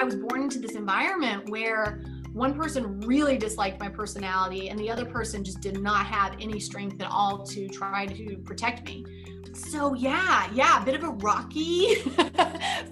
was born into this environment where one person really disliked my personality and the other person just did not have any strength at all to try to protect me. So yeah, a bit of a rocky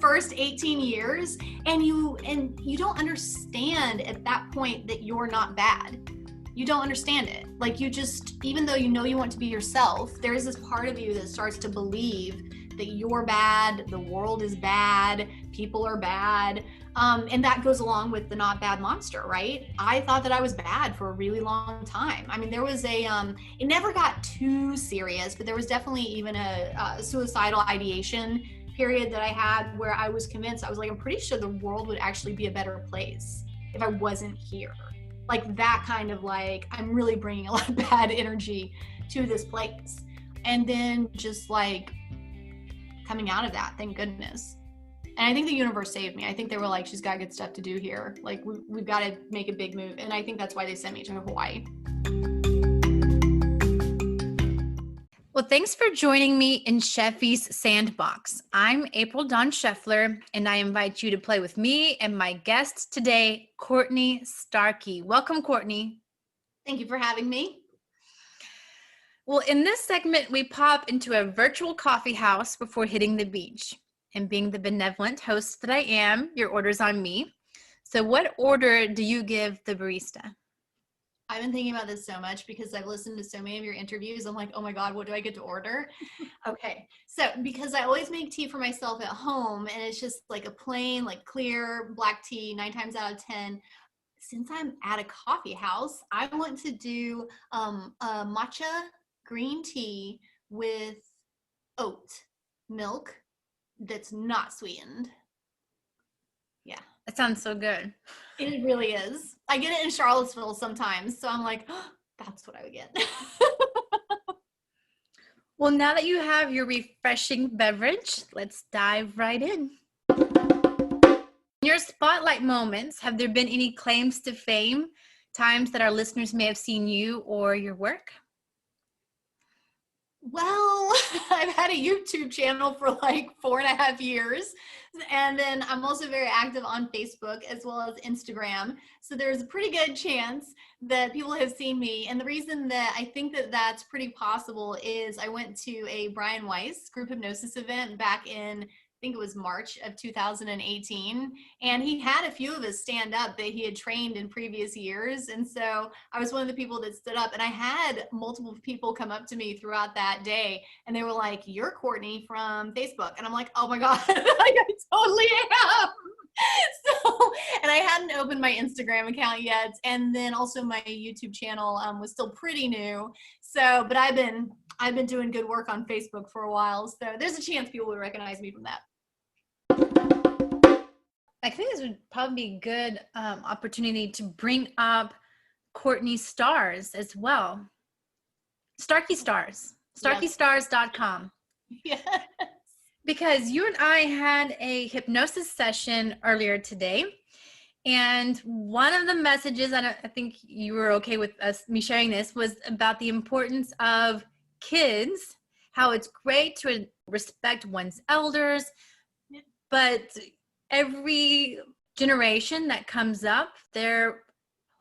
first 18 years. And you don't understand at that point that you're not bad. You don't understand it. Like you just, even though you know you want to be yourself, there is this part of you that starts to believe that you're bad, the world is bad, people are bad. And that goes along with the not bad monster, right? I thought that I was bad for a really long time. I mean, there was it never got too serious, but there was definitely even a suicidal ideation period that I had where I was convinced, I was like, I'm pretty sure the world would actually be a better place if I wasn't here. Like that kind of like, I'm really bringing a lot of bad energy to this place. And then just like coming out of that, thank goodness. And I think the universe saved me. I think they were like, she's got good stuff to do here. Like we've got to make a big move. And I think that's why they sent me to Hawaii. Well, thanks for joining me in Scheffy's Sandbox. I'm April Dawn Scheffler, and I invite you to play with me and my guest today, Courtney Starkey. Welcome, Courtney. Thank you for having me. Well, in this segment, we pop into a virtual coffee house before hitting the beach. And being the benevolent host that I am, your order's on me. So what order do you give the barista? I've been thinking about this so much because I've listened to so many of your interviews. I'm like, oh my God, what do I get to order? Okay. So because I always make tea for myself at home and it's just like a plain, like clear black tea, 9 times out of 10. Since I'm at a coffee house, I want to do a matcha green tea with oat milk that's not sweetened. Yeah. That sounds so good. It really is. I get it in Charlottesville sometimes. So I'm like, oh, that's what I would get. Well, now that you have your refreshing beverage, let's dive right in. In your spotlight moments, have there been any claims to fame, times that our listeners may have seen you or your work? Well, I've had a YouTube channel for like 4.5 years. And then I'm also very active on Facebook as well as Instagram. So there's a pretty good chance that people have seen me. And the reason that I think that that's pretty possible is I went to a Brian Weiss group hypnosis event back in, I think it was March of 2018. And he had a few of us stand up that he had trained in previous years. And so I was one of the people that stood up, and I had multiple people come up to me throughout that day. And they were like, you're Courtney from Facebook. And I'm like, oh my God, like, I totally am. So, and I hadn't opened my Instagram account yet. And then also my YouTube channel was still pretty new. So, but I've been doing good work on Facebook for a while. So there's a chance people would recognize me from that. I think this would probably be a good opportunity to bring up Courtney's stars as well. Starkey Stars, starkeystars.com. Yes. Because you and I had a hypnosis session earlier today. And one of the messages, and I think you were okay with me sharing this, was about the importance of kids, how it's great to respect one's elders, but every generation that comes up, they're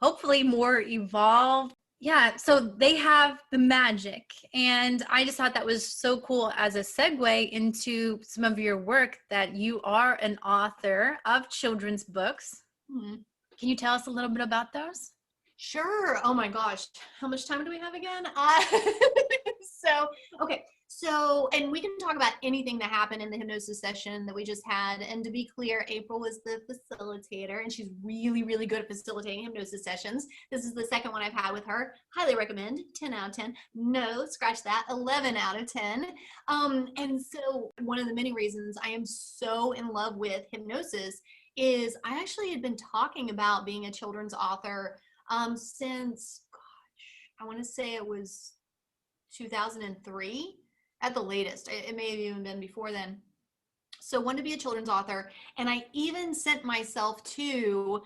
hopefully more evolved. Yeah, so they have the magic. And I just thought that was so cool as a segue into some of your work, that you are an author of children's books. Mm-hmm. Can you tell us a little bit about those? Sure. Oh my gosh. How much time do we have again? So, and we can talk about anything that happened in the hypnosis session that we just had. And to be clear, April was the facilitator, and she's really, really good at facilitating hypnosis sessions. This is the second one I've had with her. Highly recommend. 10 out of 10. No, scratch that. 11 out of 10. And so one of the many reasons I am so in love with hypnosis is I actually had been talking about being a children's author since, gosh, I want to say it was 2003 at the latest. It may have even been before then. So wanted to be a children's author. And I even sent myself to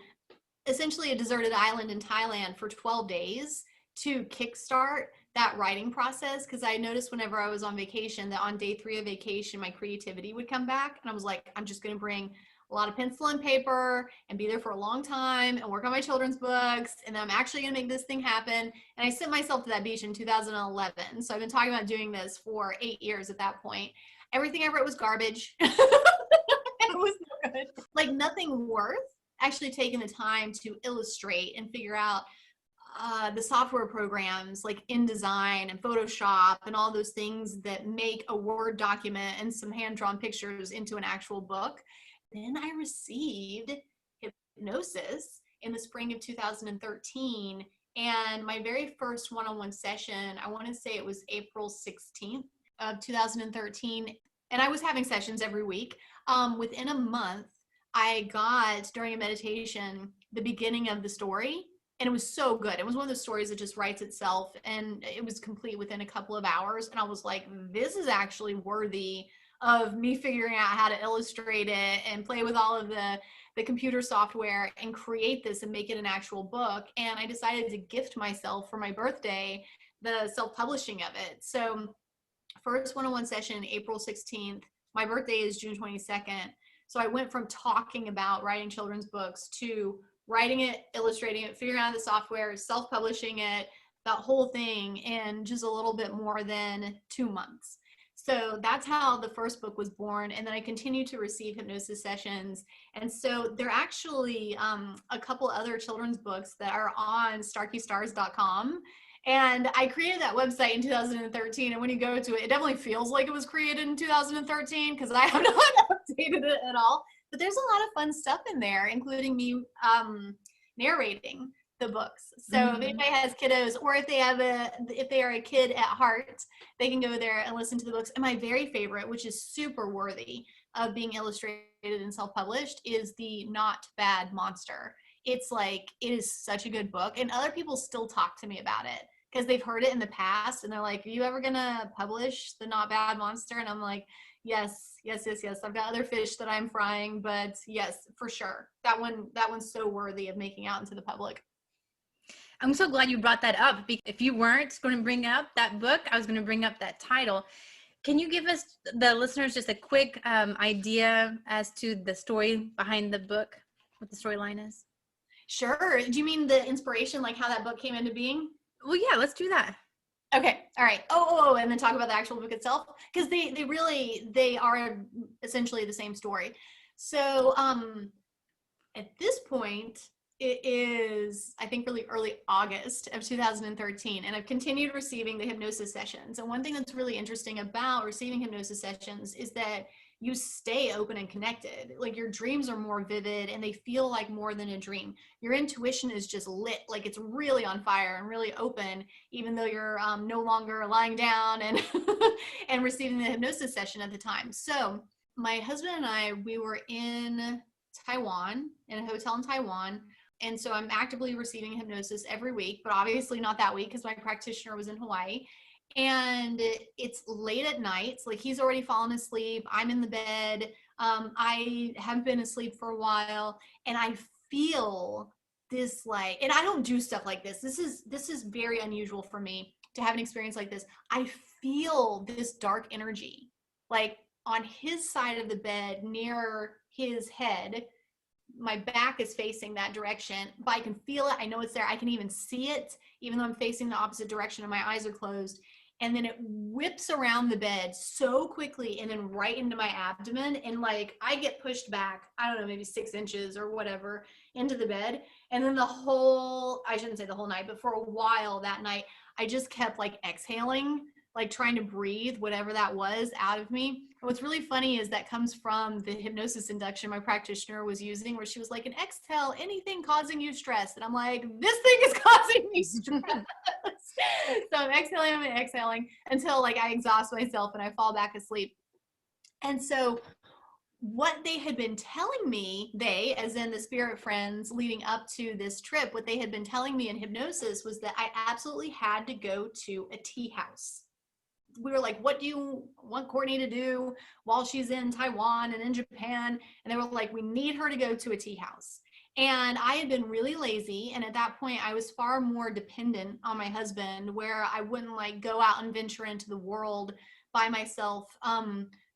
essentially a deserted island in Thailand for 12 days to kickstart that writing process. Because I noticed whenever I was on vacation that on day 3 of vacation, my creativity would come back. And I was like, I'm just going to bring a lot of pencil and paper and be there for a long time and work on my children's books. And I'm actually going to make this thing happen. And I sent myself to that beach in 2011. So I've been talking about doing this for 8 years at that point. Everything I wrote was garbage. It was no good. Like nothing worth actually taking the time to illustrate and figure out the software programs like InDesign and Photoshop and all those things that make a Word document and some hand-drawn pictures into an actual book. Then I received hypnosis in the spring of 2013. And my very first one-on-one session, I want to say it was April 16th of 2013. And I was having sessions every week. Within a month, I got, during a meditation, the beginning of the story. And it was so good. It was one of those stories that just writes itself, and it was complete within a couple of hours. And I was like, this is actually worthy of me figuring out how to illustrate it and play with all of the computer software and create this and make it an actual book. And I decided to gift myself for my birthday the self-publishing of it. So first one-on-one session, April 16th. My birthday is June 22nd. So I went from talking about writing children's books to writing it, illustrating it, figuring out the software, self-publishing it, that whole thing in just a little bit more than 2 months. So that's how the first book was born. And then I continued to receive hypnosis sessions. And so there are actually a couple other children's books that are on starkeystars.com. And I created that website in 2013. And when you go to it, it definitely feels like it was created in 2013 because I have not updated it at all. But there's a lot of fun stuff in there, including me narrating the books. So if anybody has kiddos, or if they are a kid at heart, they can go there and listen to the books. And my very favorite, which is super worthy of being illustrated and self-published, is the Not Bad Monster. It's like, it is such a good book. And other people still talk to me about it because they've heard it in the past. And they're like, are you ever going to publish the Not Bad Monster? And I'm like, yes. I've got other fish that I'm frying, but yes, for sure. That one's so worthy of making out into the public. I'm so glad you brought that up. If you weren't going to bring up that book, I was going to bring up that title. Can you give us, the listeners, just a quick idea as to the story behind the book, what the storyline is? Sure. Do you mean the inspiration, like how that book came into being? Well, yeah, let's do that. Okay. All right. And then talk about the actual book itself, because they are essentially the same story. So at this point, it is, I think, really early August of 2013, and I've continued receiving the hypnosis sessions. And one thing that's really interesting about receiving hypnosis sessions is that you stay open and connected. Like your dreams are more vivid and they feel like more than a dream. Your intuition is just lit, like it's really on fire and really open, even though you're no longer lying down and and receiving the hypnosis session at the time. So my husband and I, we were in Taiwan, in a hotel in Taiwan. And so I'm actively receiving hypnosis every week, but obviously not that week because my practitioner was in Hawaii. And it's late at night. Like he's already fallen asleep. I'm in the bed. I have been asleep for a while, and I feel this like, and I don't do stuff like this. This is very unusual for me to have an experience like this. I feel this dark energy, like on his side of the bed near his head. My back is facing that direction, but I can feel it. I know it's there. I can even see it, even though I'm facing the opposite direction and my eyes are closed. And then it whips around the bed so quickly and then right into my abdomen. And like, I get pushed back, I don't know, maybe 6 inches or whatever into the bed. And then I shouldn't say the whole night, but for a while that night, I just kept like exhaling, like trying to breathe whatever that was out of me. And what's really funny is that comes from the hypnosis induction my practitioner was using, where she was like, and exhale anything causing you stress. And I'm like, this thing is causing me stress. So I'm exhaling until like I exhaust myself and I fall back asleep. And so what they had been telling me, they, as in the spirit friends leading up to this trip, what they had been telling me in hypnosis was that I absolutely had to go to a tea house. We were like, what do you want Courtney to do while she's in Taiwan and in Japan? And they were like, we need her to go to a tea house. And I had been really lazy. And at that point, I was far more dependent on my husband, where I wouldn't like go out and venture into the world by myself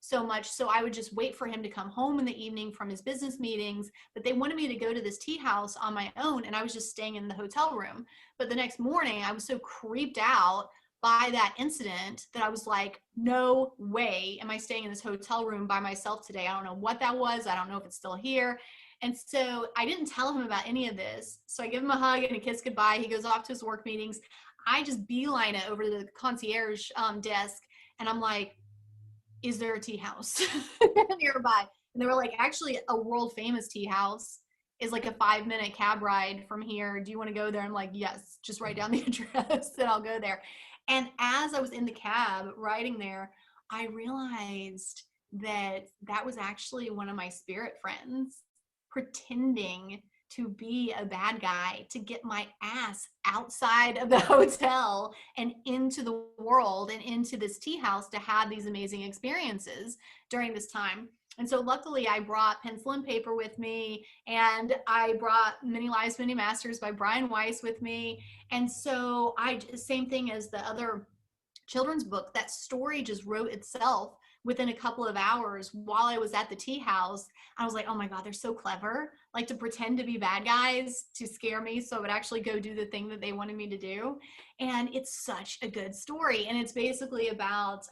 so much. So I would just wait for him to come home in the evening from his business meetings, but they wanted me to go to this tea house on my own, and I was just staying in the hotel room. But the next morning I was so creeped out by that incident that I was like, no way am I staying in this hotel room by myself today. I don't know what that was. I don't know if it's still here. And so I didn't tell him about any of this. So I give him a hug and a kiss goodbye. He goes off to his work meetings. I just beeline it over to the concierge desk, and I'm like, is there a tea house nearby? And they were like, actually, a world famous tea house is like a 5-minute cab ride from here. Do you want to go there? I'm like, yes, just write down the address and I'll go there. And as I was in the cab riding there, I realized that that was actually one of my spirit friends pretending to be a bad guy to get my ass outside of the hotel and into the world and into this tea house to have these amazing experiences during this time. And so luckily I brought pencil and paper with me, and I brought Many Lives, Many Masters by Brian Weiss with me. And so same thing as the other children's book, that story just wrote itself within a couple of hours while I was at the tea house. I was like, oh my God, they're so clever. Like, to pretend to be bad guys to scare me so I would actually go do the thing that they wanted me to do. And it's such a good story. And it's basically about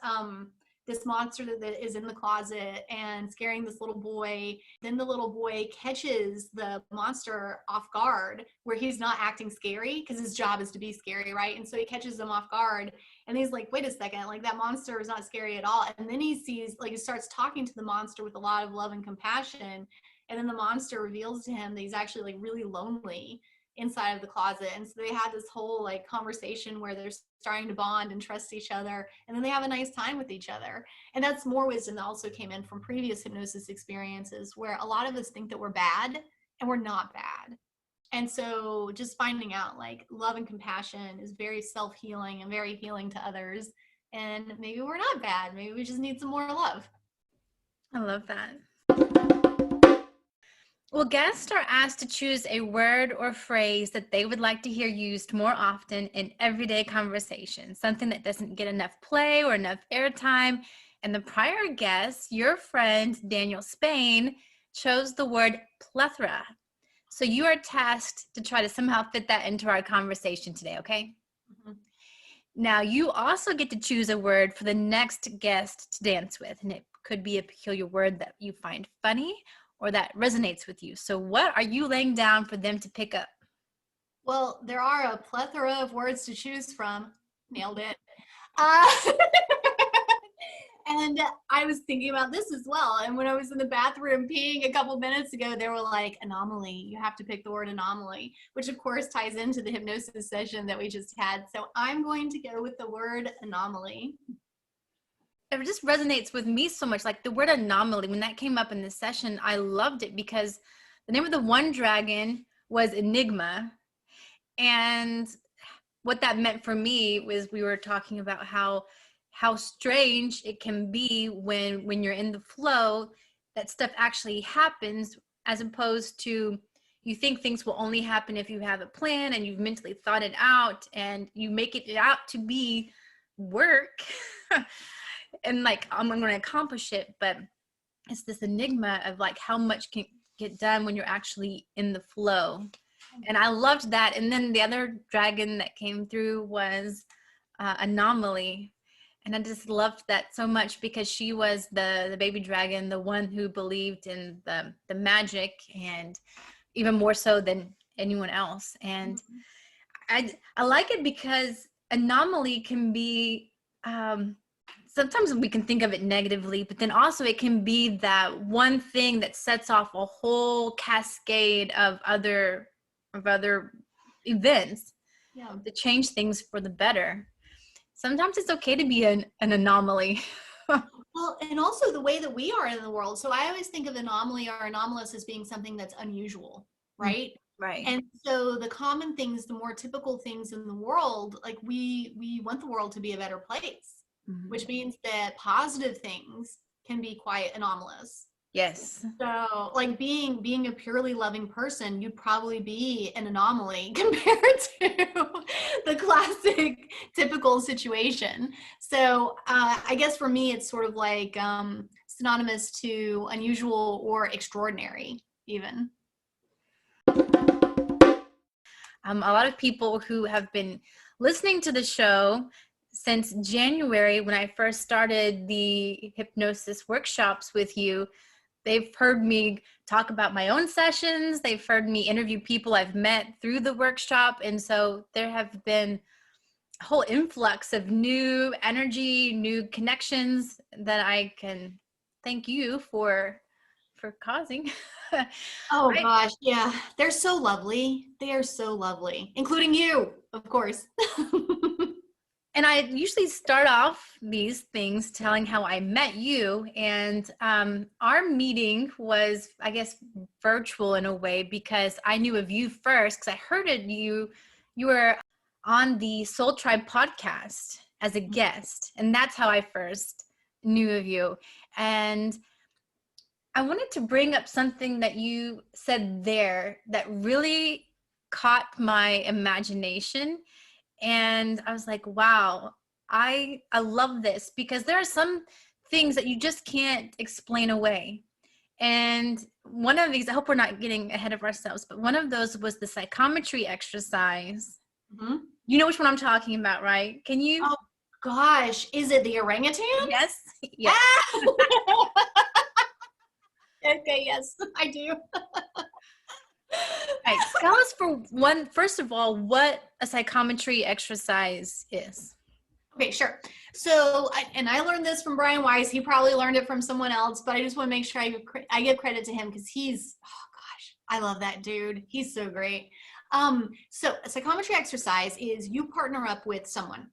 this monster that is in the closet and scaring this little boy. Then the little boy catches the monster off guard where he's not acting scary because his job is to be scary, right? And so he catches him off guard, and he's like, wait a second, like, that monster is not scary at all. And then he sees, like, he starts talking to the monster with a lot of love and compassion. And then the monster reveals to him that he's actually like really lonely inside of the closet. And so they had this whole like conversation where they're starting to bond and trust each other, and then they have a nice time with each other. And that's more wisdom that also came in from previous hypnosis experiences, where a lot of us think that we're bad and we're not bad. And so just finding out like love and compassion is very self-healing and very healing to others. And maybe we're not bad. Maybe we just need some more love. I love that. Well, guests are asked to choose a word or phrase that they would like to hear used more often in everyday conversation, something that doesn't get enough play or enough airtime. And the prior guest, your friend Daniel Spain, chose the word plethora. So you are tasked to try to somehow fit that into our conversation today, okay? Mm-hmm. Now, you also get to choose a word for the next guest to dance with, and it could be a peculiar word that you find funny or that resonates with you. So what are you laying down for them to pick up? Well, there are a plethora of words to choose from. Nailed it. And I was thinking about this as well. And when I was in the bathroom peeing a couple minutes ago, they were like, anomaly. You have to pick the word anomaly, which of course ties into the hypnosis session that we just had. So I'm going to go with the word anomaly. It just resonates with me so much. Like the word anomaly, when that came up in the session, I loved it because the name of the one dragon was Enigma. And what that meant for me was we were talking about how strange it can be when you're in the flow, that stuff actually happens, as opposed to you think things will only happen if you have a plan and you've mentally thought it out and you make it out to be work. And like, I'm going to accomplish it, but it's this enigma of like how much can get done when you're actually in the flow. And I loved that. And then the other dragon that came through was Anomaly. And I just loved that so much because she was the baby dragon, the one who believed in the magic, and even more so than anyone else. And I like it because anomaly can be, sometimes we can think of it negatively, but then also it can be that one thing that sets off a whole cascade of other events to change things for the better. Sometimes it's okay to be an anomaly. Well, and also the way that we are in the world. So I always think of anomaly or anomalous as being something that's unusual, right? Right. And so the common things, the more typical things in the world, like we want the world to be a better place, which means that positive things can be quite anomalous. Yes. So like being a purely loving person, you'd probably be an anomaly compared to the classic typical situation. So I guess for me, it's sort of like synonymous to unusual or extraordinary even. A lot of people who have been listening to the show since January, when I first started the hypnosis workshops with you, they've heard me talk about my own sessions. They've heard me interview people I've met through the workshop. And so there have been a whole influx of new energy, new connections that I can thank you for causing. Oh gosh, yeah. They're so lovely. They are so lovely, including you, of course. And I usually start off these things telling how I met you. And our meeting was, I guess, virtual in a way, because I knew of you first, because I heard it. You were on the Soul Tribe podcast as a guest. And that's how I first knew of you. And I wanted to bring up something that you said there that really caught my imagination. And I was like, wow, I love this, because there are some things that you just can't explain away. And one of these, I hope we're not getting ahead of ourselves, but one of those was the psychometry exercise. Mm-hmm. You know which one I'm talking about, right? Can you? Oh gosh, is it the orangutan? Yes. Yes. Ah! Okay, yes, I do. Right. Tell us first of all, what a psychometry exercise is. Okay, sure. So, I learned this from Brian Weiss. He probably learned it from someone else, but I just want to make sure I give credit to him, because he's, oh gosh, I love that dude. He's so great. So a psychometry exercise is you partner up with someone.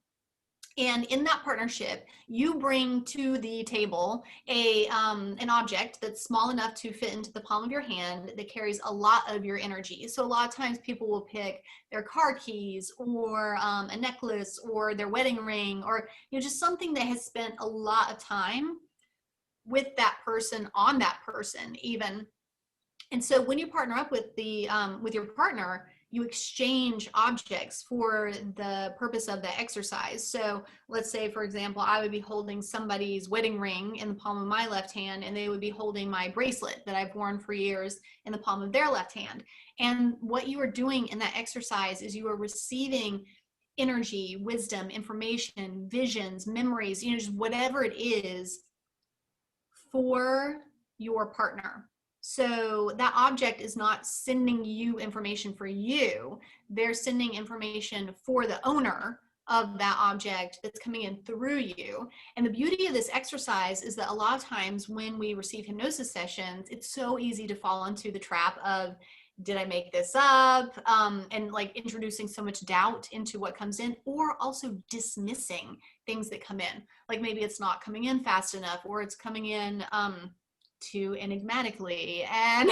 And in that partnership, you bring to the table an object that's small enough to fit into the palm of your hand that carries a lot of your energy. So a lot of times people will pick their car keys, or a necklace, or their wedding ring, or just something that has spent a lot of time with that person, on that person even. And so when you partner up with your partner, you exchange objects for the purpose of the exercise. So let's say, for example, I would be holding somebody's wedding ring in the palm of my left hand, and they would be holding my bracelet that I've worn for years in the palm of their left hand. And what you are doing in that exercise is you are receiving energy, wisdom, information, visions, memories, just whatever it is for your partner. So that object is not sending you information for you. They're sending information for the owner of that object that's coming in through you. And the beauty of this exercise is that a lot of times when we receive hypnosis sessions, it's so easy to fall into the trap of, did I make this up? And like introducing so much doubt into what comes in, or also dismissing things that come in. Like maybe it's not coming in fast enough, or it's coming in too enigmatically. And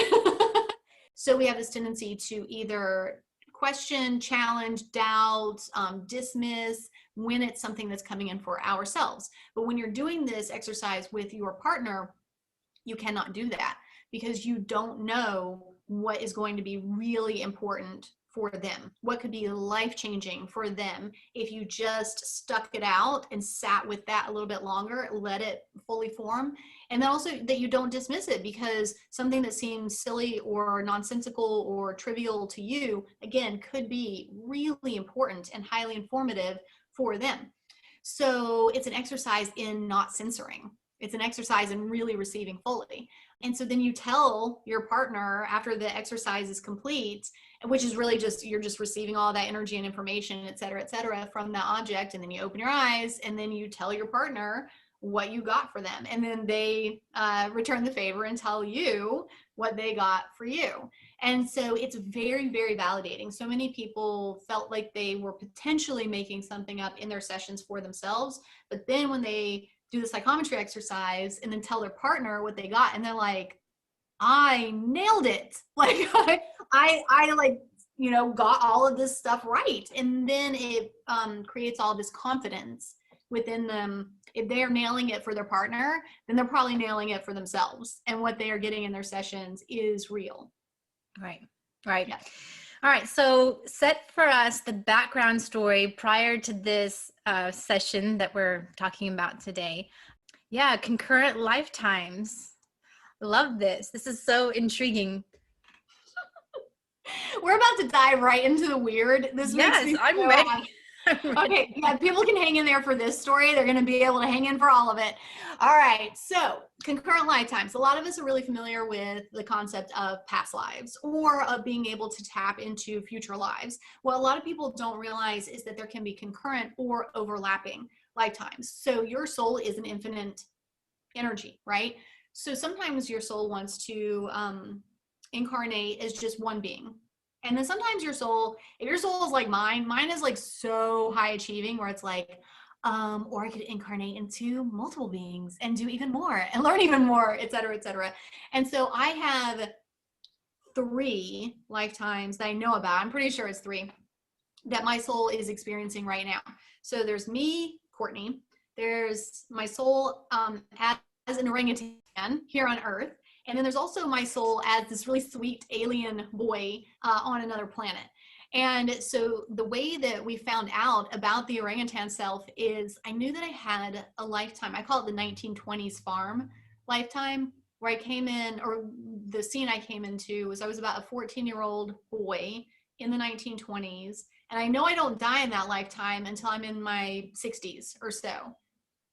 so we have this tendency to either question, challenge, doubt, dismiss when it's something that's coming in for ourselves. But when you're doing this exercise with your partner, you cannot do that, because you don't know what is going to be really important for them, what could be life-changing for them if you just stuck it out and sat with that a little bit longer, let it fully form. And then also that you don't dismiss it, because something that seems silly or nonsensical or trivial to you, again, could be really important and highly informative for them. So it's an exercise in not censoring. It's an exercise in really receiving fully. And so then you tell your partner after the exercise is complete, which is really just, you're just receiving all that energy and information, et cetera, from that object. And then you open your eyes and then you tell your partner what you got for them. And then they return the favor and tell you what they got for you. And so it's very, very validating. So many people felt like they were potentially making something up in their sessions for themselves. But then when they do the psychometry exercise and then tell their partner what they got, and they're like, I nailed it. Like I like, got all of this stuff right. And then it creates all this confidence within them. If they're nailing it for their partner, then they're probably nailing it for themselves. And what they are getting in their sessions is real. Right. Yeah. All right. So set for us the background story prior to this session that we're talking about today. Yeah, concurrent lifetimes. Love this. This is so intriguing. We're about to dive right into the weird. This makes Yes, me I'm so ready. happy. I'm ready. Okay, yeah, people can hang in there for this story. They're going to be able to hang in for all of it. All right, so concurrent lifetimes. A lot of us are really familiar with the concept of past lives or of being able to tap into future lives. What a lot of people don't realize is that there can be concurrent or overlapping lifetimes. So your soul is an infinite energy, right? So sometimes your soul wants to incarnate as just one being. And then sometimes your soul, if your soul is like mine is like so high achieving where it's like, or I could incarnate into multiple beings and do even more and learn even more, et cetera, et cetera. And so I have 3 lifetimes that I know about. I'm pretty sure it's 3 that my soul is experiencing right now. So there's me, Courtney. There's my soul as an orangutan here on Earth. And then there's also my soul as this really sweet alien boy on another planet. And so the way that we found out about the orangutan self is I knew that I had a lifetime. I call it the 1920s farm lifetime, where I came in, or the scene I came into was I was about a 14-year-old boy in the 1920s. And I know I don't die in that lifetime until I'm in my 60s or so.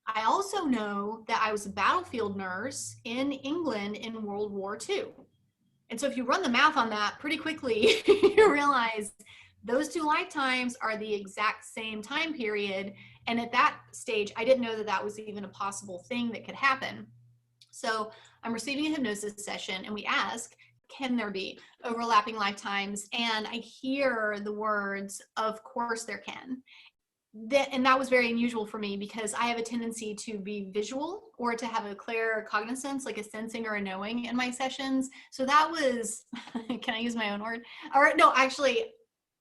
I also know that I was a battlefield nurse in England in World War II. And so if you run the math on that pretty quickly, you realize those 2 lifetimes are the exact same time period. And at that stage, I didn't know that that was even a possible thing that could happen. So I'm receiving a hypnosis session and we ask, can there be overlapping lifetimes? And I hear the words, of course there can. And that was very unusual for me because I have a tendency to be visual or to have a clear cognizance, like a sensing or a knowing in my sessions. So that was, can I use my own word? Or no, actually,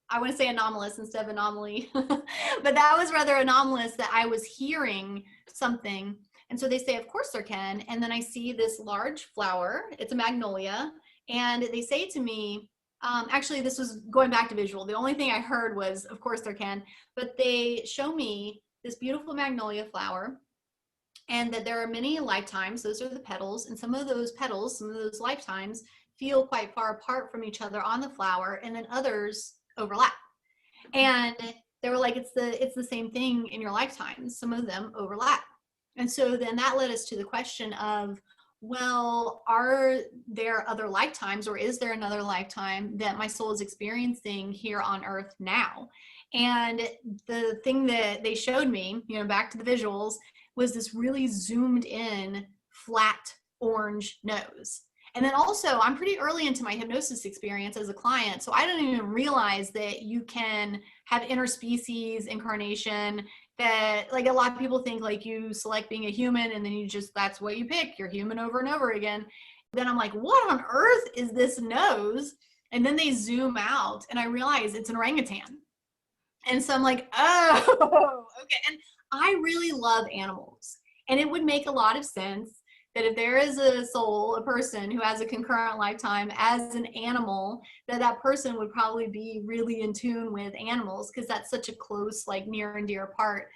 I want to say anomalous instead of anomaly. But that was rather anomalous that I was hearing something. And so they say, of course there can. And then I see this large flower. It's a magnolia. And they say to me, actually, this was going back to visual. The only thing I heard was, of course there can. But they show me this beautiful magnolia flower and that there are many lifetimes. Those are the petals. And some of those petals, some of those lifetimes feel quite far apart from each other on the flower. And then others overlap. And they were like, it's the same thing in your lifetimes. Some of them overlap. And so then that led us to the question of, well, are there other lifetimes or is there another lifetime that my soul is experiencing here on Earth now? And the thing that they showed me, back to the visuals, was this really zoomed in flat orange nose. And then also, I'm pretty early into my hypnosis experience as a client, so I don't even realize that you can have interspecies incarnation, that like a lot of people think like you select being a human and then that's what you pick, you're human over and over again. Then I'm like, what on earth is this nose? And then they zoom out and I realize it's an orangutan. And so I'm like, oh, okay. And I really love animals. And it would make a lot of sense that if there is a soul, a person who has a concurrent lifetime as an animal, that person would probably be really in tune with animals because that's such a close, like near and dear part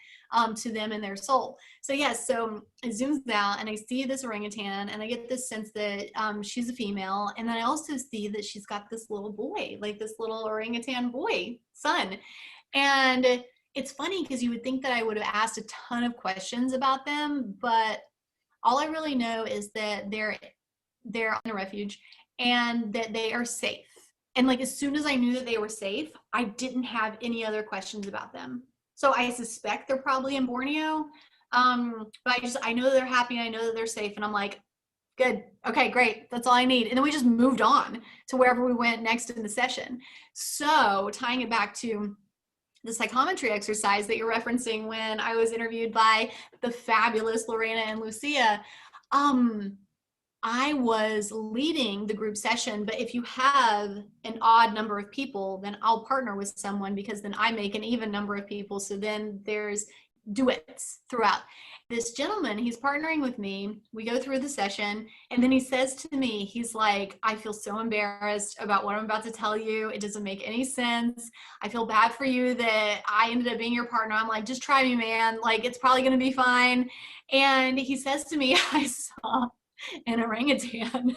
to them and their soul. So yes, so it zooms out and I see this orangutan and I get this sense that she's a female. And then I also see that she's got this little boy, like this little orangutan boy, son. And it's funny because you would think that I would have asked a ton of questions about them, but all I really know is that they're in a refuge and that they are safe. And like as soon as I knew that they were safe, I didn't have any other questions about them. So I suspect they're probably in Borneo. But I know that they're happy and I know that they're safe. And I'm like, good. Okay, great. That's all I need. And then we just moved on to wherever we went next in the session. So tying it back to the psychometry exercise that you're referencing when I was interviewed by the fabulous Lorena and Lucia, I was leading the group session, but if you have an odd number of people, then I'll partner with someone because then I make an even number of people. So then there's duets throughout. this gentleman, he's partnering with me. We go through the session, and then he says to me, he's like, I feel so embarrassed about what I'm about to tell you. It doesn't make any sense. I feel bad for you that I ended up being your partner. I'm like, just try me, man. Like, it's probably going to be fine. And he says to me, I saw an orangutan.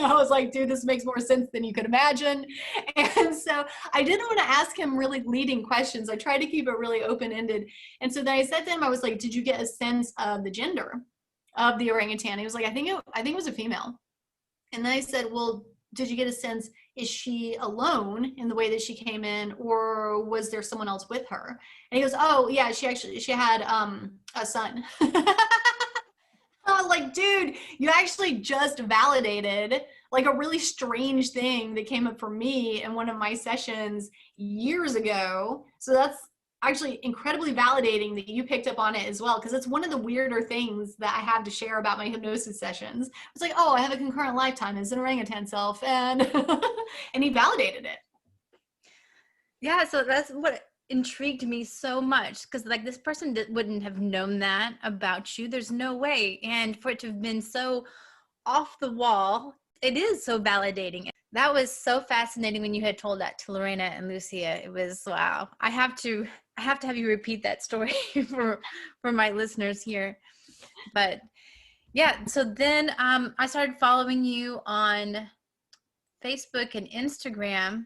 I was like, dude, this makes more sense than you could imagine. And so I didn't want to ask him really leading questions. I tried to keep it really open-ended. And so then I said to him, I was like, did you get a sense of the gender of the orangutan? He was like, I think it was a female. And then I said, well, did you get a sense, is she alone in the way that she came in, or was there someone else with her? And he goes, oh yeah, she had a son. I was like, dude, you actually just validated like a really strange thing that came up for me in one of my sessions years ago. So that's actually incredibly validating that you picked up on it as well, because it's one of the weirder things that I have to share about my hypnosis sessions. It's like, oh, I have a concurrent lifetime as an orangutan self, and and he validated it. Yeah, so that's what intrigued me so much, because like this person wouldn't have known that about you. There's no way. And for it to have been so off the wall, it is so validating. That was so fascinating when you had told that to Lorena and Lucia. It was, wow. I have to have you repeat that story for my listeners here. But yeah, so then I started following you on Facebook and Instagram.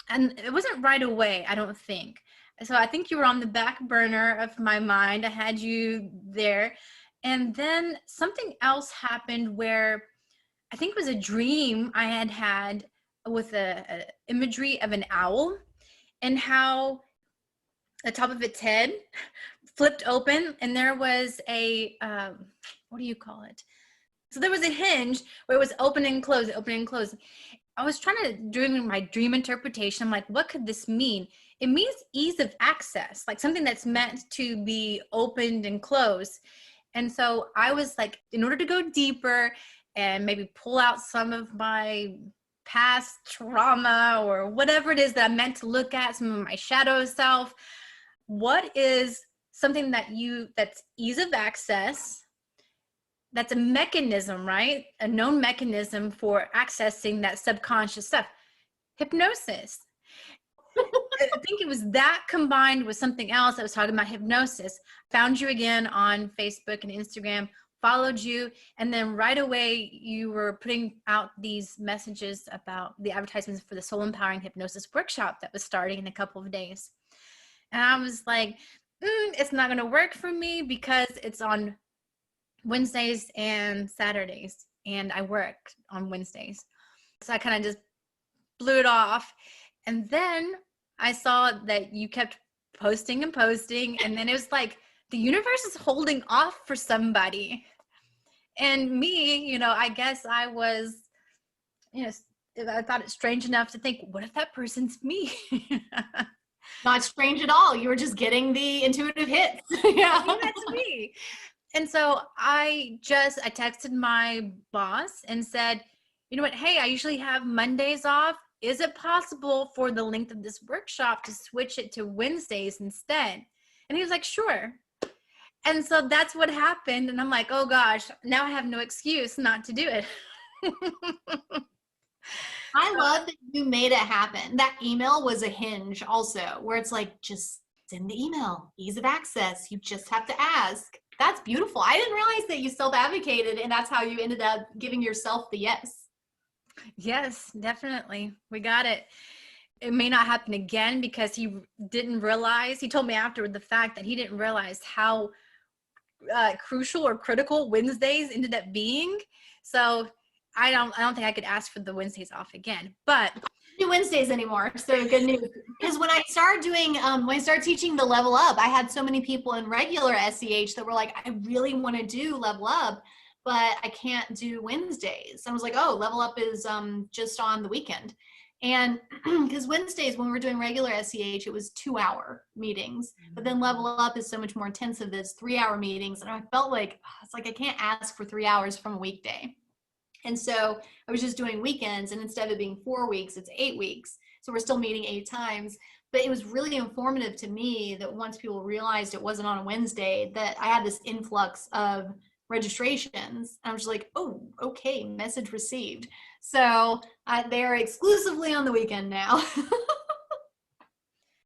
And it wasn't right away, I don't think. So I think you were on the back burner of my mind. I had you there. And then something else happened where I think it was a dream I had with a imagery of an owl, and how the top of its head flipped open, and there was a, what do you call it? So there was a hinge where it was open and close, open and close. I was trying to do my dream interpretation. I'm like, what could this mean? It means ease of access, like something that's meant to be opened and closed. And so I was like, in order to go deeper and maybe pull out some of my past trauma or whatever it is that I'm meant to look at, some of my shadow self, what is something that's ease of access, that's a mechanism, right? A known mechanism for accessing that subconscious stuff. Hypnosis. I think it was that combined with something else that was talking about hypnosis. Found you again on Facebook and Instagram, followed you, and then right away you were putting out these messages about the advertisements for the Soul Empowering Hypnosis Workshop that was starting in a couple of days. And I was like, it's not going to work for me because it's on Wednesdays and Saturdays, and I work on Wednesdays. So I kind of just blew it off. And then I saw that you kept posting and posting, and then it was like the universe is holding off for somebody. And me, I guess I was, I thought it's strange enough to think, what if that person's me? Not strange at all. You were just getting the intuitive hits. Yeah, that's me. And so I texted my boss and said, you know what, hey, I usually have Mondays off. Is it possible for the length of this workshop to switch it to Wednesdays instead? And he was like, sure. And so that's what happened. And I'm like, oh gosh, now I have no excuse not to do it. I love that you made it happen. That email was a hinge also, where it's like, just send the email, ease of access. You just have to ask. That's beautiful. I didn't realize that you self-advocated, and that's how you ended up giving yourself the yes. Yes, definitely. We got it. It may not happen again because he didn't realize, he told me after the fact that he didn't realize how crucial or critical Wednesdays ended up being. So I don't think I could ask for the Wednesdays off again, but do Wednesdays anymore. So good news. Because when I started teaching the level up, I had so many people in regular SEH that were like, I really want to do level up, but I can't do Wednesdays. I was like, oh, level up is just on the weekend. And because Wednesdays, when we were doing regular SEH, it was 2-hour meetings, but then level up is so much more intensive. It's 3-hour meetings. And I felt like, it's like, I can't ask for 3 hours from a weekday. And so I was just doing weekends, and instead of it being 4 weeks, it's 8 weeks. So we're still meeting 8 times. But it was really informative to me that once people realized it wasn't on a Wednesday, that I had this influx of registrations. And I was just like, oh, okay, message received. So they're exclusively on the weekend now.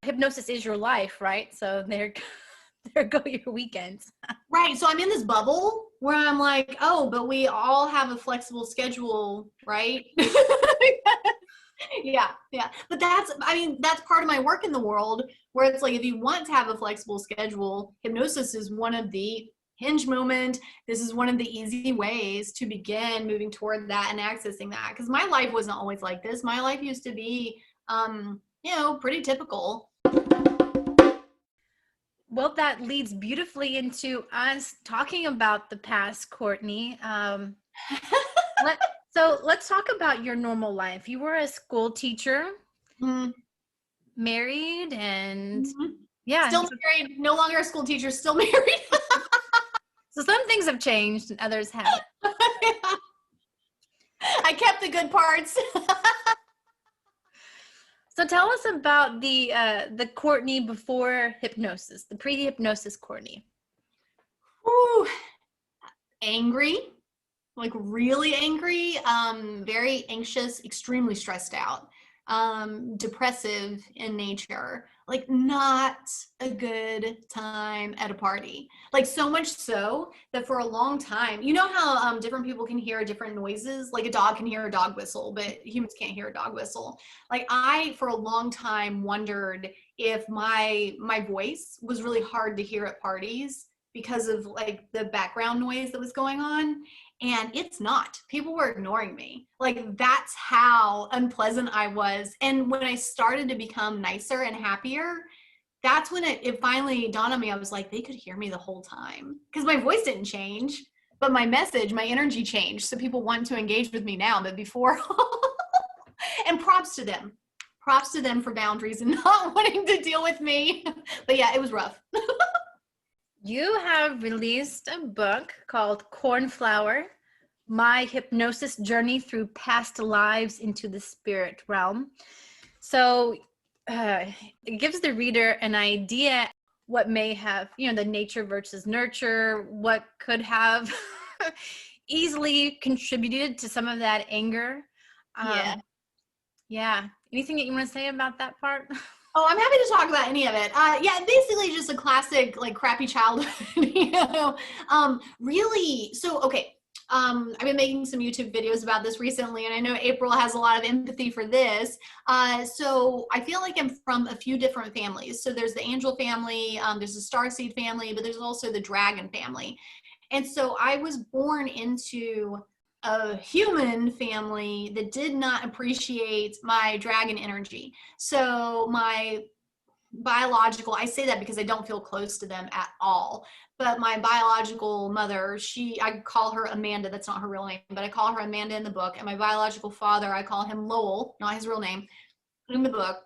Hypnosis is your life, right? So there go your weekends. Right. So I'm in this bubble where I'm like, oh, but we all have a flexible schedule, right? Yeah. But that's part of my work in the world, where it's like, if you want to have a flexible schedule, hypnosis is one of the hinge moment. This is one of the easy ways to begin moving toward that and accessing that. Because my life wasn't always like this. My life used to be, pretty typical. Well, that leads beautifully into us talking about the past, Courtney. So let's talk about your normal life. You were a school teacher, married, and still married, no longer a school teacher, still married. So some things have changed and others haven't. Yeah. I kept the good parts. So tell us about the Courtney before hypnosis, the pre-hypnosis Courtney. Ooh, angry, like really angry, very anxious, extremely stressed out, depressive in nature, like not a good time at a party. Like so much so that for a long time, you know how different people can hear different noises, like a dog can hear a dog whistle, but humans can't hear a dog whistle. Like I, for a long time, wondered if my voice was really hard to hear at parties because of like the background noise that was going on. And it's not. People were ignoring me. Like that's how unpleasant I was. And when I started to become nicer and happier, that's when it finally dawned on me. I was like, they could hear me the whole time, because my voice didn't change, but my message, my energy changed. So people want to engage with me now, but before. And props to them for boundaries and not wanting to deal with me. But yeah, it was rough. You have released a book called Cornflower, My Hypnosis Journey Through Past Lives into the Spirit Realm. So it gives the reader an idea what may have, the nature versus nurture, what could have easily contributed to some of that anger. Yeah. Anything that you want to say about that part? Oh, I'm happy to talk about any of it. Yeah, basically just a classic, like crappy childhood, really. So, okay. I've been making some YouTube videos about this recently, and I know April has a lot of empathy for this. So I feel like I'm from a few different families. So there's the angel family, there's the starseed family, but there's also the dragon family. And so I was born into a human family that did not appreciate my dragon energy. So my biological, I say that because I don't feel close to them at all, but my biological mother, I call her Amanda. That's not her real name, but I call her Amanda in the book. And my biological father, I call him Lowell, not his real name, in the book.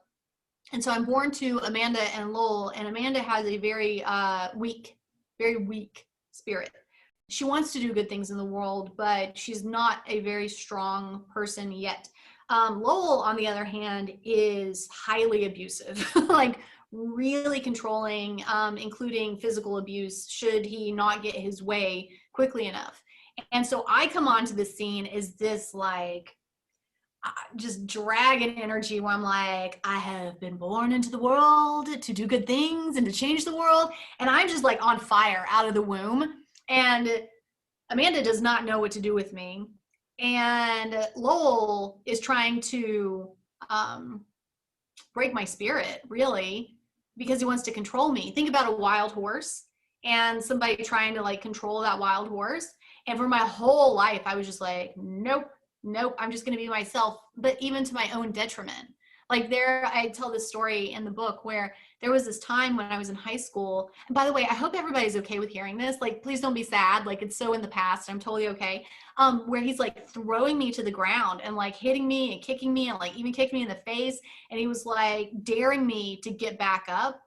And so I'm born to Amanda and Lowell, and Amanda has a very weak spirit. She wants to do good things in the world, but she's not a very strong person yet. Lowell, on the other hand, is highly abusive, like really controlling, including physical abuse should he not get his way quickly enough. And so I come onto the scene as this like just dragon energy where I'm like, I have been born into the world to do good things and to change the world. And I'm just like on fire out of the womb. And Amanda does not know what to do with me. And Lowell is trying to break my spirit, really, because he wants to control me. Think about a wild horse and somebody trying to like control that wild horse. And for my whole life, I was just like, nope, I'm just going to be myself, but even to my own detriment. Like I tell this story in the book where there was this time when I was in high school. And by the way, I hope everybody's okay with hearing this. Like, please don't be sad. Like, it's so in the past. I'm totally okay. Where he's like throwing me to the ground and like hitting me and kicking me and like even kicked me in the face. And he was like daring me to get back up.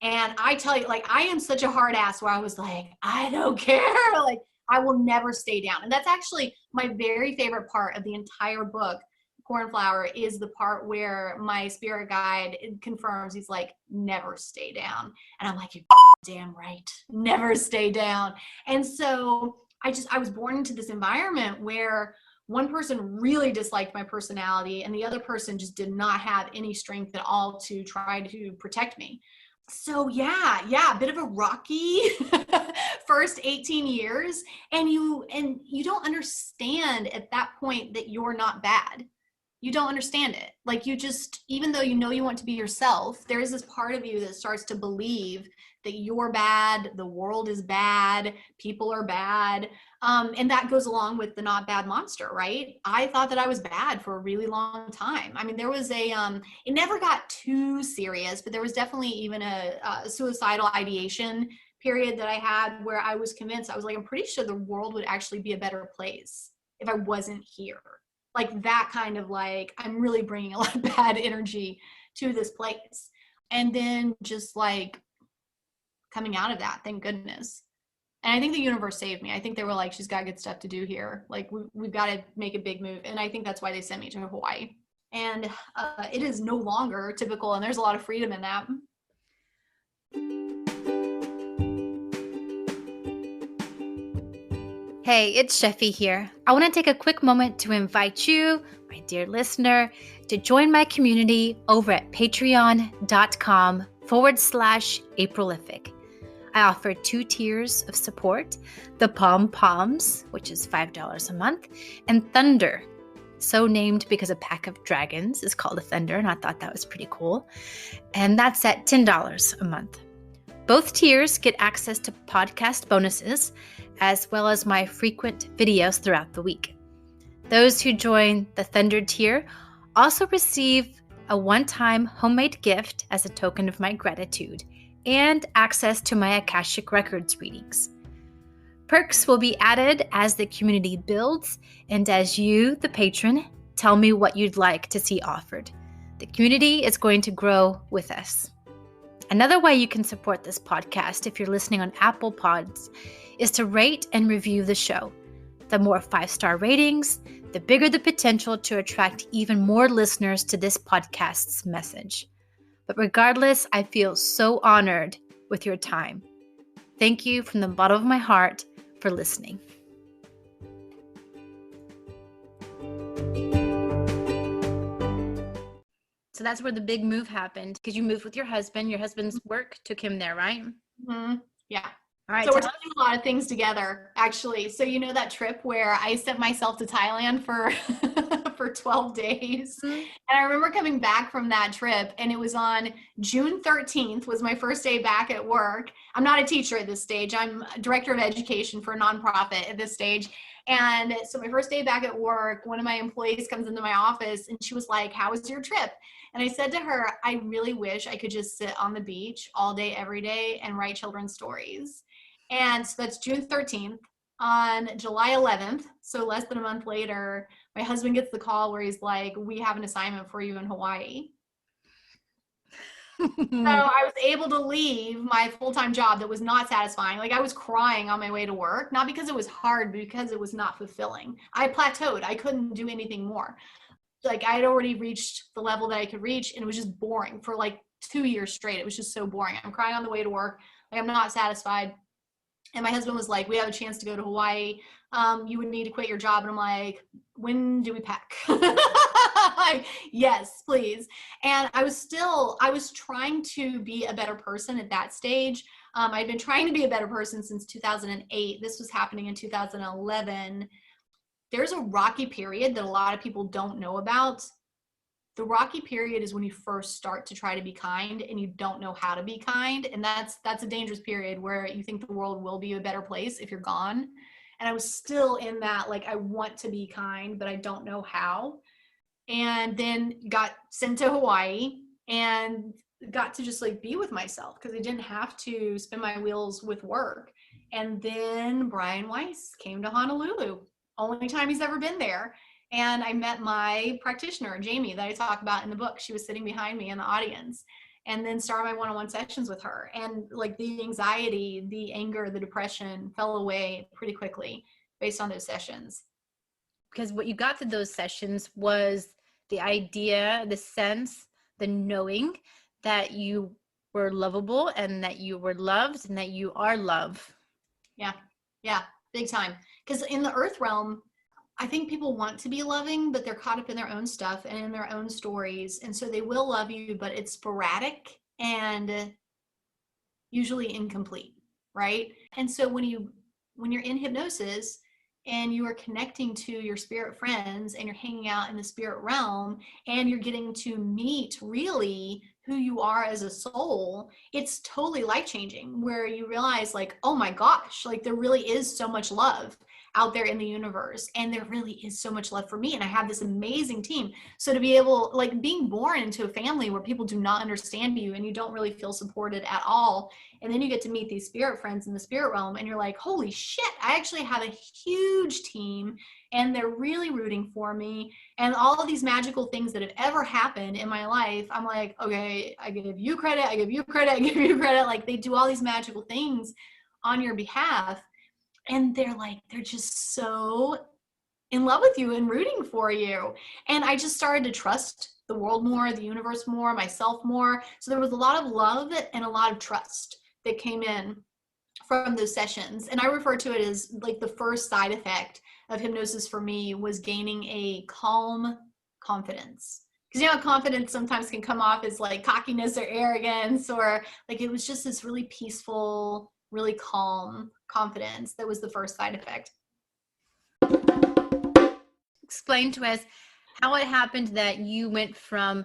And I tell you, like, I am such a hard ass where I was like, I don't care. Like, I will never stay down. And that's actually my very favorite part of the entire book. Cornflower is the part where my spirit guide confirms, he's like, never stay down. And I'm like, you damn right, never stay down. And so I was born into this environment where one person really disliked my personality and the other person just did not have any strength at all to try to protect me. So yeah, a bit of a rocky first 18 years. And you don't understand at that point that you're not bad. You don't understand it. Like, you just, even though you know you want to be yourself, there is this part of you that starts to believe that you're bad, the world is bad, people are bad. And that goes along with the not bad monster, right? I thought that I was bad for a really long time. I mean, there was it never got too serious, but there was definitely even a suicidal ideation period that I had where I was convinced, I was like, I'm pretty sure the world would actually be a better place if I wasn't here. Like that kind of like, I'm really bringing a lot of bad energy to this place. And then just like coming out of that, thank goodness. And I think the universe saved me. I think they were like, she's got good stuff to do here. Like we've got to make a big move. And I think that's why they sent me to Hawaii. And it is no longer typical. And there's a lot of freedom in that. Hey, it's Scheffy here. I want to take a quick moment to invite you, my dear listener, to join my community over at patreon.com/Aprilific. I offer 2 tiers of support, the Pom-Poms, which is $5 a month, and Thunder, so named because a pack of dragons is called a Thunder, and I thought that was pretty cool. And that's at $10 a month. Both tiers get access to podcast bonuses, as well as my frequent videos throughout the week. Those who join the Thunder tier also receive a one-time homemade gift as a token of my gratitude, and access to my Akashic Records readings. Perks will be added as the community builds and as you, the patron, tell me what you'd like to see offered. The community is going to grow with us. Another way you can support this podcast, if you're listening on Apple Pods, is to rate and review the show. The more 5-star ratings, the bigger the potential to attract even more listeners to this podcast's message. But regardless, I feel so honored with your time. Thank you from the bottom of my heart for listening. So that's where the big move happened, because you moved with your husband. Your husband's work took him there, right? Mm-hmm. Yeah. All right. So we're doing a lot of things together, actually. So you know that trip where I sent myself to Thailand for for 12 days. Mm-hmm. And I remember coming back from that trip, and it was on June 13th was my first day back at work. I'm not a teacher at this stage. I'm a director of education for a nonprofit at this stage. And so my first day back at work, one of my employees comes into my office and she was like, "How was your trip?" And I said to her, "I really wish I could just sit on the beach all day, every day and write children's stories." And so that's June 13th. On July 11th, so less than a month later, my husband gets the call where he's like, "We have an assignment for you in Hawaii." So I was able to leave my full-time job that was not satisfying. Like, I was crying on my way to work, not because it was hard, but because it was not fulfilling. I plateaued. I couldn't do anything more. Like, I had already reached the level that I could reach, and it was just boring for like 2 years straight. It was just so boring. I'm crying on the way to work. Like, I'm not satisfied. And my husband was like, "We have a chance to go to Hawaii. You would need to quit your job." And I'm like, "When do we pack?" Like, yes, please. And I was trying to be a better person at that stage. I'd been trying to be a better person since 2008. This was happening in 2011. There's a rocky period that a lot of people don't know about. The rocky period is when you first start to try to be kind and you don't know how to be kind. And that's a dangerous period where you think the world will be a better place if you're gone. And I was still in that, like, I want to be kind, but I don't know how. And then got sent to Hawaii and got to just like be with myself because I didn't have to spin my wheels with work. And then Brian Weiss came to Honolulu. Only time he's ever been there. And I met my practitioner, Jamie, that I talk about in the book. She was sitting behind me in the audience, and then started my one-on-one sessions with her. And like the anxiety, the anger, the depression fell away pretty quickly based on those sessions. Because what you got to those sessions was the idea, the sense, the knowing that you were lovable and that you were loved and that you are love. Yeah. Yeah. Big time. Because in the earth realm, I think people want to be loving, but they're caught up in their own stuff and in their own stories. And so they will love you, but it's sporadic and usually incomplete, right? And so when you're in hypnosis and you are connecting to your spirit friends and you're hanging out in the spirit realm and you're getting to meet really who you are as a soul, it's totally life-changing, where you realize like, oh my gosh, like there really is so much love out there in the universe, and there really is so much love for me, and I have this amazing team. So to be able, like, being born into a family where people do not understand you and you don't really feel supported at all, and then you get to meet these spirit friends in the spirit realm and you're like, holy shit, I actually have a huge team and they're really rooting for me, and all of these magical things that have ever happened in my life, I'm like, okay, I give you credit, I give you credit, I give you credit. Like, they do all these magical things on your behalf, and they're just so in love with you and rooting for you. And I just started to trust the world more, the universe more, myself more. So there was a lot of love and a lot of trust that came in from those sessions. And I refer to it as like the first side effect of hypnosis for me was gaining a calm confidence. Because, you know, confidence sometimes can come off as like cockiness or arrogance, or like, it was just this really peaceful, really calm confidence that was the first side effect. Explain to us how it happened that you went from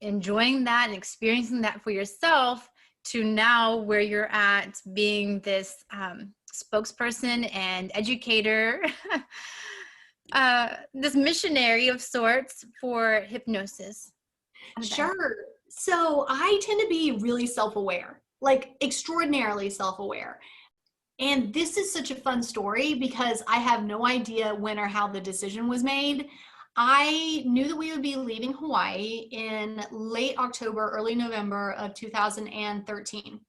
enjoying that and experiencing that for yourself to now where you're at being this spokesperson and educator, this missionary of sorts for hypnosis. Sure. So I tend to be really self-aware, like extraordinarily self-aware. And this is such a fun story because I have no idea when or how the decision was made. I knew that we would be leaving Hawaii in late October, early November of 2013.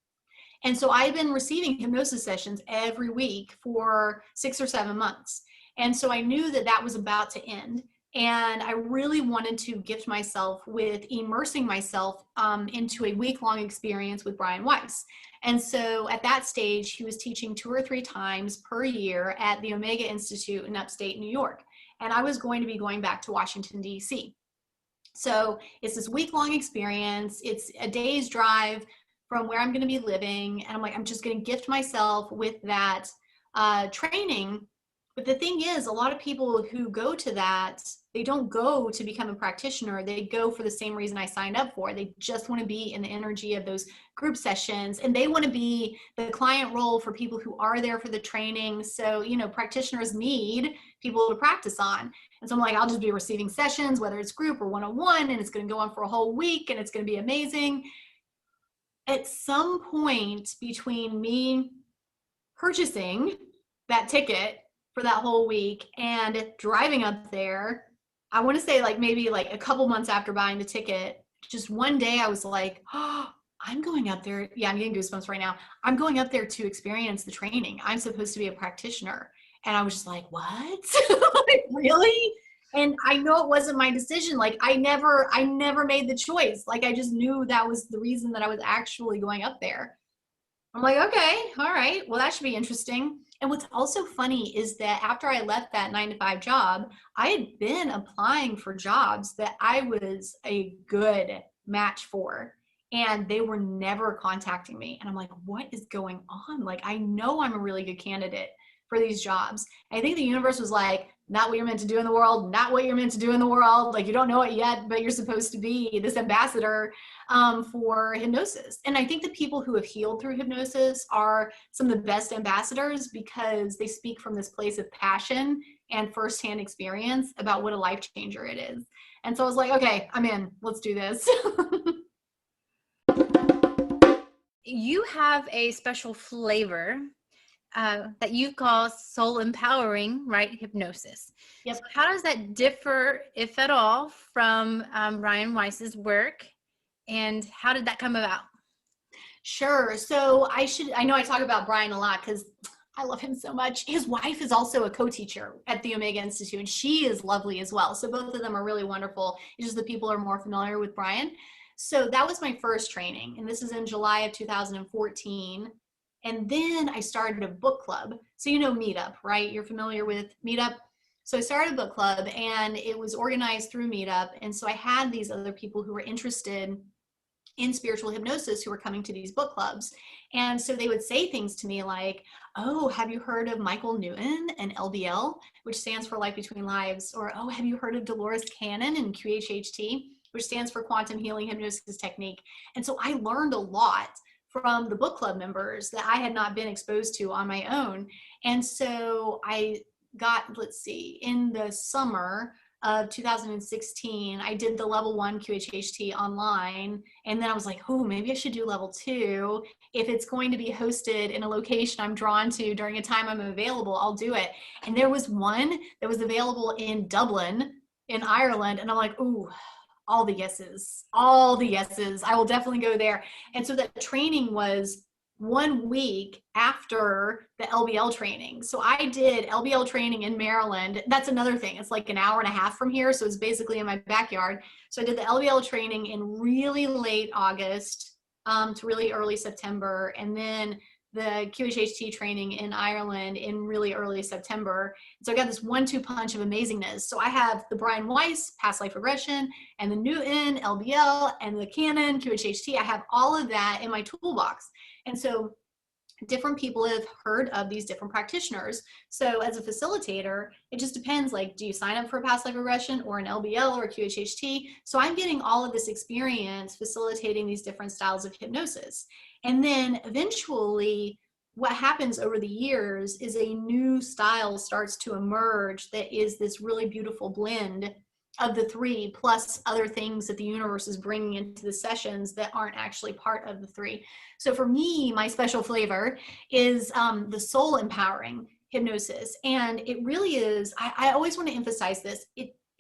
And so I've been receiving hypnosis sessions every week for 6 or 7 months. And so I knew that that was about to end. And I really wanted to gift myself with immersing myself into a week-long experience with Brian Weiss. And so at that stage, he was teaching 2 or 3 times per year at the Omega Institute in upstate New York. And I was going to be going back to Washington, D.C. So it's this week-long experience. It's a day's drive from where I'm going to be living. And I'm like, I'm just going to gift myself with that training. But the thing is, a lot of people who go to that, they don't go to become a practitioner. They go for the same reason I signed up for. They just want to be in the energy of those group sessions, and they want to be the client role for people who are there for the training. So, you know, practitioners need people to practice on. And so I'm like, I'll just be receiving sessions, whether it's group or one-on-one, and it's going to go on for a whole week, and it's going to be amazing. At some point between me purchasing that ticket for that whole week and driving up there, I want to say like maybe like a couple months after buying the ticket, just one day I was like, oh, I'm going up there. Yeah, I'm getting goosebumps right now. I'm going up there to experience the training. I'm supposed to be a practitioner. And I was just like, what? Like, really? And I know it wasn't my decision. Like I never made the choice. Like I just knew that was the reason that I was actually going up there. I'm like, okay, all right, well, that should be interesting. And what's also funny is that after I left that 9-to-5 job, I had been applying for jobs that I was a good match for, and they were never contacting me. And I'm like, what is going on? Like, I know I'm a really good candidate for these jobs. And I think the universe was like, not what you're meant to do in the world, not what you're meant to do in the world. Like, you don't know it yet, but you're supposed to be this ambassador for hypnosis. And I think the people who have healed through hypnosis are some of the best ambassadors because they speak from this place of passion and firsthand experience about what a life changer it is. And so I was like, okay, I'm in, let's do this. You have a special flavor that you call soul empowering, right? Hypnosis. Yep. So how does that differ, if at all, from Brian Weiss's work? And how did that come about? Sure. So I know I talk about Brian a lot because I love him so much. His wife is also a co-teacher at the Omega Institute, and she is lovely as well. So both of them are really wonderful. It's just the people are more familiar with Brian. So that was my first training, and this is in July of 2014. And then I started a book club. So you know Meetup, right? You're familiar with Meetup. So I started a book club, and it was organized through Meetup. And so I had these other people who were interested in spiritual hypnosis who were coming to these book clubs. And so they would say things to me like, oh, have you heard of Michael Newton and LBL, which stands for Life Between Lives? Or, oh, have you heard of Dolores Cannon and QHHT, which stands for Quantum Healing Hypnosis Technique? And so I learned a lot from the book club members that I had not been exposed to on my own. And so I got, let's see, in the summer of 2016, I did the level 1 QHHT online. And then I was like, oh, maybe I should do level 2. If it's going to be hosted in a location I'm drawn to during a time I'm available, I'll do it. And there was one that was available in Dublin, in Ireland. And I'm like, ooh, all the yeses, all the yeses. I will definitely go there. And so that training was 1 week after the LBL training. So I did LBL training in Maryland. That's another thing. It's like an hour and a half from here. So it's basically in my backyard. So I did the LBL training in really late August to really early September. And then the QHHT training in Ireland in really early September. So I got this 1-2 punch of amazingness. So I have the Brian Weiss, past life regression, and the Newton, LBL, and the Canon, QHHT. I have all of that in my toolbox. And so different people have heard of these different practitioners. So as a facilitator, it just depends, like, do you sign up for a past life regression or an LBL or a QHHT? So I'm getting all of this experience facilitating these different styles of hypnosis. And then eventually what happens over the years is a new style starts to emerge that is this really beautiful blend of the 3 plus other things that the universe is bringing into the sessions that aren't actually part of the 3. So for me, my special flavor is the soul empowering hypnosis. And it really is, I always want to emphasize this.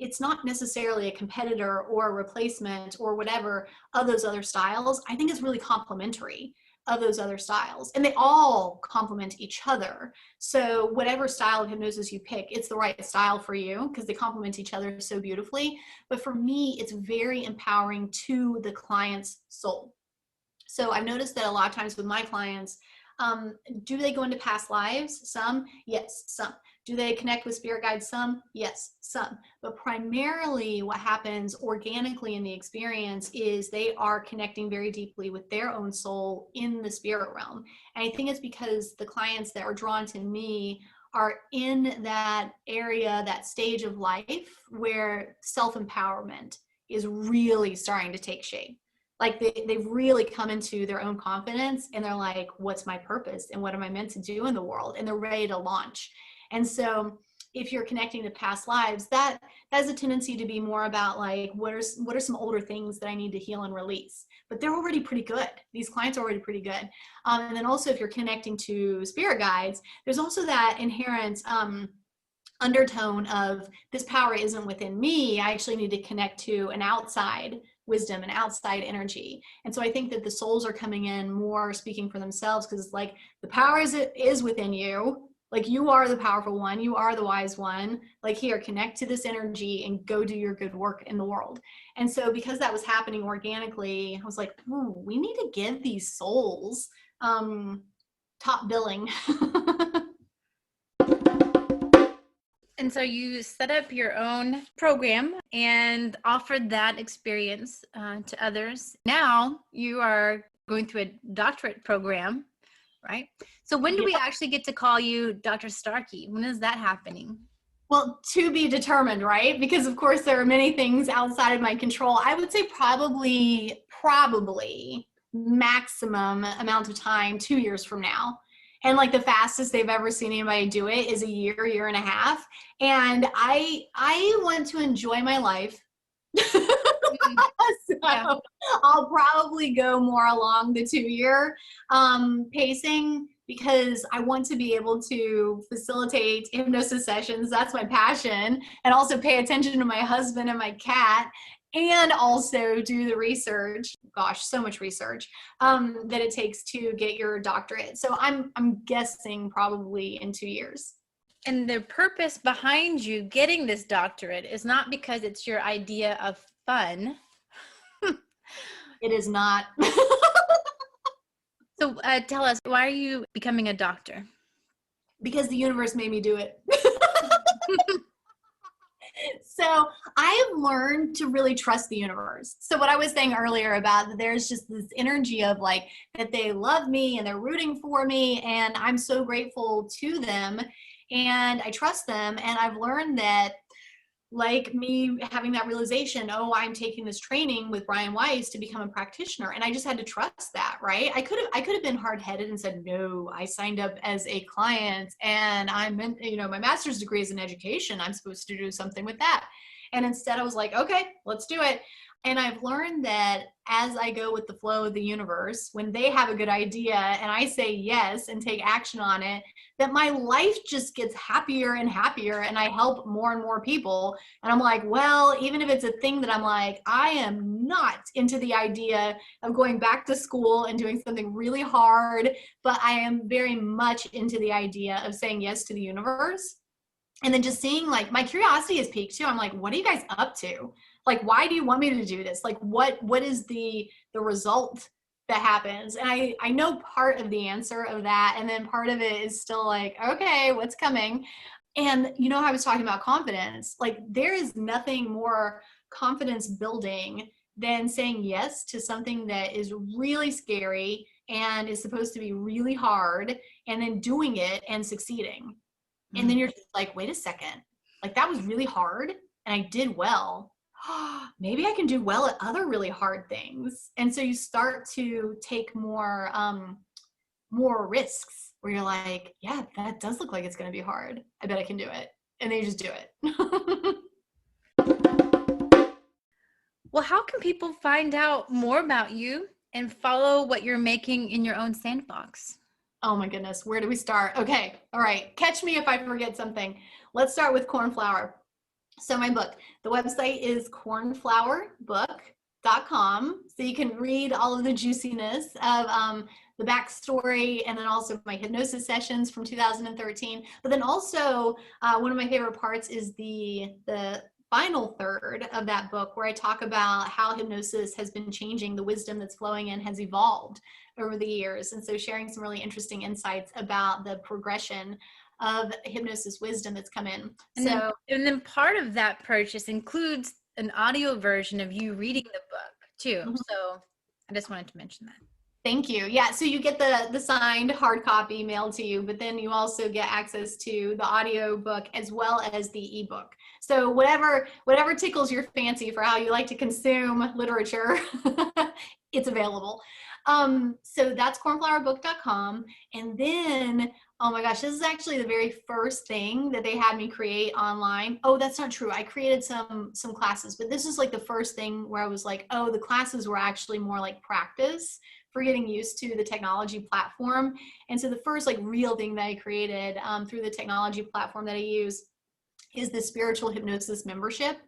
It's not necessarily a competitor or a replacement or whatever of those other styles. I think it's really complementary of those other styles, and they all complement each other. So whatever style of hypnosis you pick, it's the right style for you because they complement each other so beautifully. But for me, it's very empowering to the client's soul. So I've noticed that a lot of times with my clients, do they go into past lives? Some, yes, some. Do they connect with spirit guides? Some, yes, some. But primarily what happens organically in the experience is they are connecting very deeply with their own soul in the spirit realm. And I think it's because the clients that are drawn to me are in that area, that stage of life where self-empowerment is really starting to take shape. Like they've really come into their own confidence, and they're like, what's my purpose and what am I meant to do in the world? And they're ready to launch. And so if you're connecting to past lives, that has a tendency to be more about like, what are some older things that I need to heal and release? But they're already pretty good. These clients are already pretty good. And then also if you're connecting to spirit guides, there's also that inherent undertone of this power isn't within me. I actually need to connect to an outside wisdom and outside energy. And so I think that the souls are coming in more speaking for themselves, because it's like the power is within you. Like you are the powerful one, you are the wise one. Like here, connect to this energy and go do your good work in the world. And so because that was happening organically, I was like, ooh, we need to give these souls top billing. And so you set up your own program and offered that experience to others. Now you are going through a doctorate program, right? So when do we actually get to call you Dr. Starkey? When is that happening? Well, to be determined, right? Because of course there are many things outside of my control. I would say probably maximum amount of time, 2 years from now. And like the fastest they've ever seen anybody do it is a year and a half. And I want to enjoy my life. So yeah. I'll probably go more along the 2-year pacing, because I want to be able to facilitate hypnosis sessions. That's my passion. And also pay attention to my husband and my cat. and also do the research, gosh, so much research, that it takes to get your doctorate. So I'm guessing probably in 2 years. And the purpose behind you getting this doctorate is not because it's your idea of fun. It is not. So tell us, why are you becoming a doctor? Because the universe made me do it. So I have learned to really trust the universe. So what I was saying earlier about that there's just this energy of like that they love me and they're rooting for me, and I'm so grateful to them and I trust them. And I've learned that, like me having that realization, oh, I'm taking this training with Brian Weiss to become a practitioner. And I just had to trust that, right? I could have been hard-headed and said, no, I signed up as a client and I'm in, my master's degree is in education. I'm supposed to do something with that. And instead I was like, okay, let's do it. And I've learned that as I go with the flow of the universe, when they have a good idea and I say yes and take action on it, that my life just gets happier and happier and I help more and more people. And I'm like, well, even if it's a thing that I'm like, I am not into the idea of going back to school and doing something really hard, but I am very much into the idea of saying yes to the universe. And then just seeing, like, my curiosity is piqued too. I'm like, what are you guys up to? Like, why do you want me to do this? Like, what is the result that happens? And I know part of the answer of that. And then part of it is still like, okay, what's coming? And I was talking about confidence. Like, there is nothing more confidence building than saying yes to something that is really scary and is supposed to be really hard, and then doing it and succeeding. And then you're just like, wait a second, like that was really hard and I did well. Maybe I can do well at other really hard things. And so you start to take more risks where you're like, yeah, that does look like it's going to be hard. I bet I can do it. And then you just do it. Well, how can people find out more about you and follow what you're making in your own sandbox? Oh my goodness, where do we start? Okay, all right, catch me if I forget something. Let's start with Cornflower. So my book, the website is cornflowerbook.com. So you can read all of the juiciness of the backstory, and then also my hypnosis sessions from 2013. But then also one of my favorite parts is the final third of that book, where I talk about how hypnosis has been changing, the wisdom that's flowing in has evolved over the years. And so sharing some really interesting insights about the progression of hypnosis wisdom that's come in. And then part of that purchase includes an audio version of you reading the book too. Mm-hmm. So I just wanted to mention that. Thank you. Yeah, so you get the signed hard copy mailed to you, but then you also get access to the audio book as well as the ebook. So whatever tickles your fancy for how you like to consume literature, it's available. So that's cornflowerbook.com. And then, oh my gosh, this is actually the very first thing that they had me create online. Oh, that's not true. I created some classes, but this is like the first thing where I was like, oh, the classes were actually more like practice for getting used to the technology platform. And so the first like real thing that I created through the technology platform that I use is the spiritual hypnosis membership.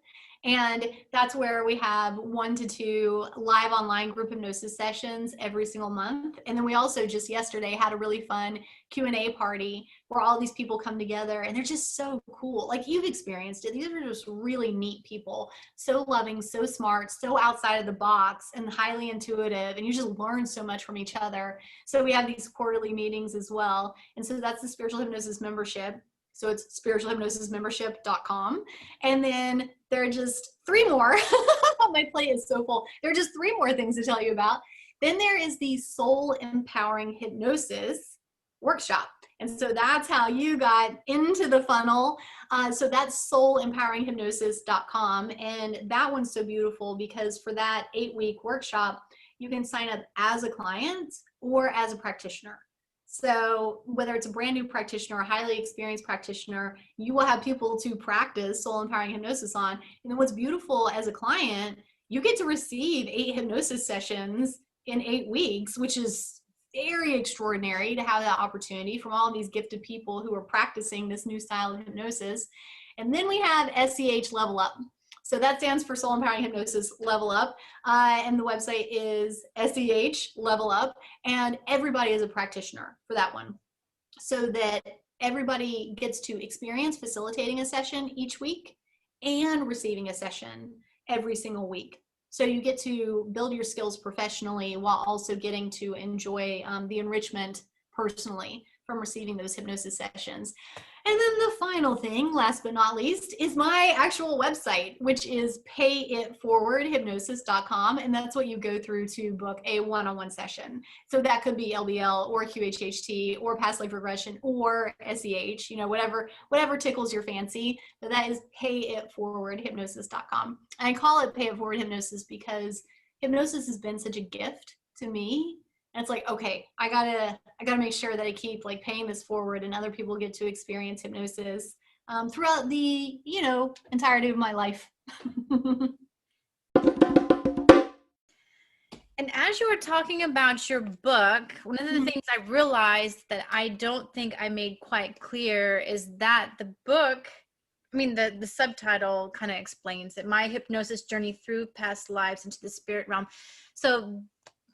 And that's where we have 1 to 2 live online group hypnosis sessions every single month. And then we also just yesterday had a really fun Q&A party where all these people come together, and they're just so cool. Like, you've experienced it. These are just really neat people, so loving, so smart, so outside of the box, and highly intuitive. And you just learn so much from each other. So we have these quarterly meetings as well. And so that's the spiritual hypnosis membership. So it's spiritualhypnosismembership.com. And then there are just 3 more. My plate is so full. There are just 3 more things to tell you about. Then there is the Soul Empowering Hypnosis workshop. And so that's how you got into the funnel. So that's soulempoweringhypnosis.com. And that one's so beautiful because for that 8-week workshop, you can sign up as a client or as a practitioner. So whether it's a brand new practitioner or a highly experienced practitioner, you will have people to practice soul empowering hypnosis on. And then what's beautiful as a client, you get to receive 8 hypnosis sessions in 8 weeks, which is very extraordinary to have that opportunity from all of these gifted people who are practicing this new style of hypnosis. And then we have SEH Level Up. So that stands for Soul Empowering Hypnosis Level Up. And the website is SEH Level Up. And everybody is a practitioner for that one, so that everybody gets to experience facilitating a session each week and receiving a session every single week. So you get to build your skills professionally while also getting to enjoy the enrichment personally from receiving those hypnosis sessions. And then the final thing, last but not least, is my actual website, which is payitforwardhypnosis.com. And that's what you go through to book a one-on-one session. So that could be LBL or QHHT or past life regression or SEH, whatever tickles your fancy. But that is payitforwardhypnosis.com. And I call it Pay It Forward Hypnosis because hypnosis has been such a gift to me. And it's like, okay, I gotta make sure that I keep like paying this forward, and other people get to experience hypnosis throughout the entirety of my life. And as you were talking about your book, one of the things I realized that I don't think I made quite clear is that the book, the subtitle kind of explains it, My Hypnosis Journey Through Past Lives into the Spirit Realm. So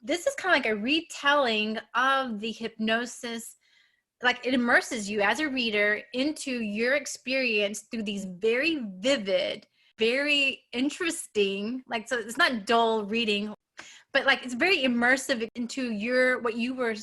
this is kind of like a retelling of the hypnosis, like it immerses you as a reader into your experience through these very vivid, very interesting, so it's not dull reading, but like it's very immersive into what you were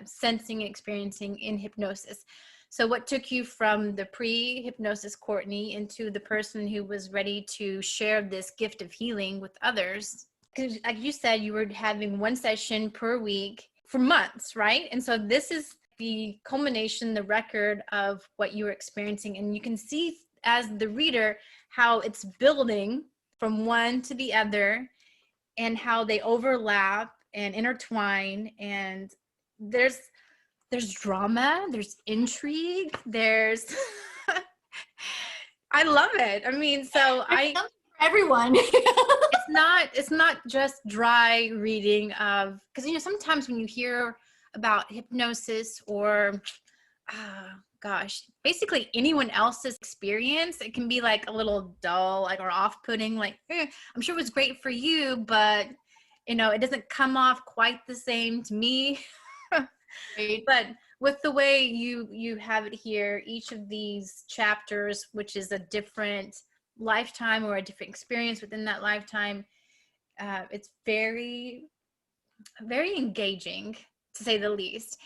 sensing and experiencing in hypnosis. So what took you from the pre-hypnosis Courtney into the person who was ready to share this gift of healing with others? Because like you said, you were having one session per week for months, right? And so this is the culmination, the record of what you were experiencing. And you can see as the reader how it's building from one to the other and how they overlap and intertwine. And there's drama, there's intrigue, there's I love it. Everyone. It's not just dry reading of, because sometimes when you hear about hypnosis or basically anyone else's experience, it can be like a little dull, or off-putting, I'm sure it was great for you, but it doesn't come off quite the same to me. Right. But with the way you have it here, each of these chapters, which is a different lifetime or a different experience within that lifetime, it's very, very engaging, to say the least.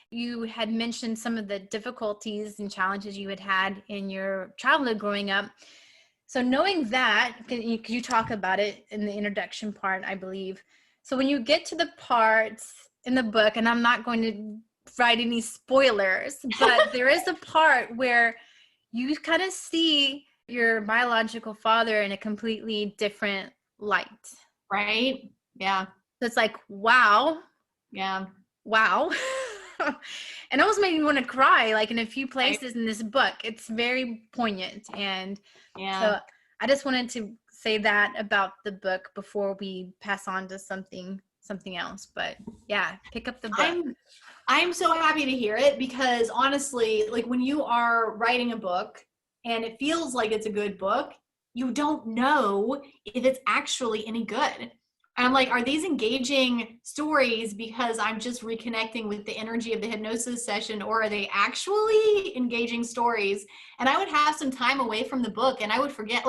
You had mentioned some of the difficulties and challenges you had in your childhood growing up. So knowing that, you talk about it in the introduction part, I believe. So when you get to the parts in the book, and I'm not going to write any spoilers, but there is a part where you kind of see your biological father in a completely different light. Right? Yeah. So it's like, wow. Yeah. Wow. And almost made me want to cry, in a few places in this book. It's very poignant. And so I just wanted to say that about the book before we pass on to something else. But yeah, pick up the book. I'm so happy to hear it, because honestly, when you are writing a book and it feels like it's a good book, you don't know if it's actually any good. And I'm like, are these engaging stories because I'm just reconnecting with the energy of the hypnosis session, or are they actually engaging stories? And I would have some time away from the book and I would forget,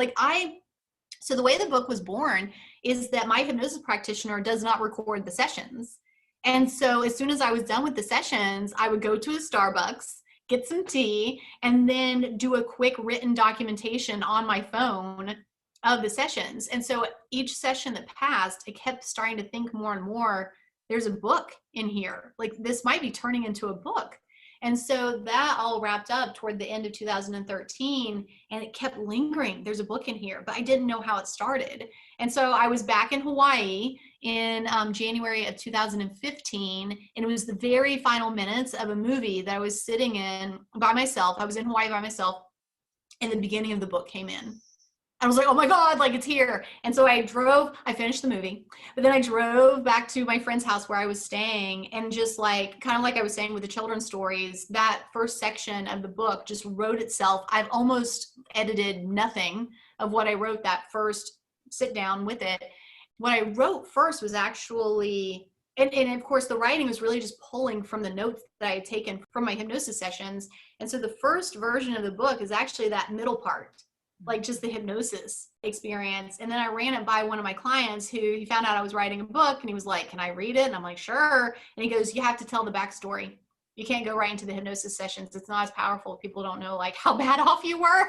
so the way the book was born is that my hypnosis practitioner does not record the sessions. And so as soon as I was done with the sessions, I would go to a Starbucks, get some tea, and then do a quick written documentation on my phone of the sessions. And so each session that passed, I kept starting to think more and more, there's a book in here. This might be turning into a book. And so that all wrapped up toward the end of 2013, and it kept lingering. There's a book in here, but I didn't know how it started. And so I was back in Hawaii in January of 2015, and it was the very final minutes of a movie that I was sitting in by myself. I was in Hawaii by myself, and the beginning of the book came in. I was like, oh my God, like it's here. And so I finished the movie, but then I drove back to my friend's house where I was staying, and just like, kind of like I was saying with the children's stories, that first section of the book just wrote itself. I've almost edited nothing of what I wrote that first sit down with it. What I wrote first was actually, and of course the writing was really just pulling from the notes that I had taken from my hypnosis sessions. And so the first version of the book is actually that middle part, like just the hypnosis experience. And then I ran it by one of my clients who, he found out I was writing a book, and he was like, can I read it? And I'm like, sure. And he goes, you have to tell the backstory. You can't go right into the hypnosis sessions. It's not as powerful if people don't know like how bad off you were.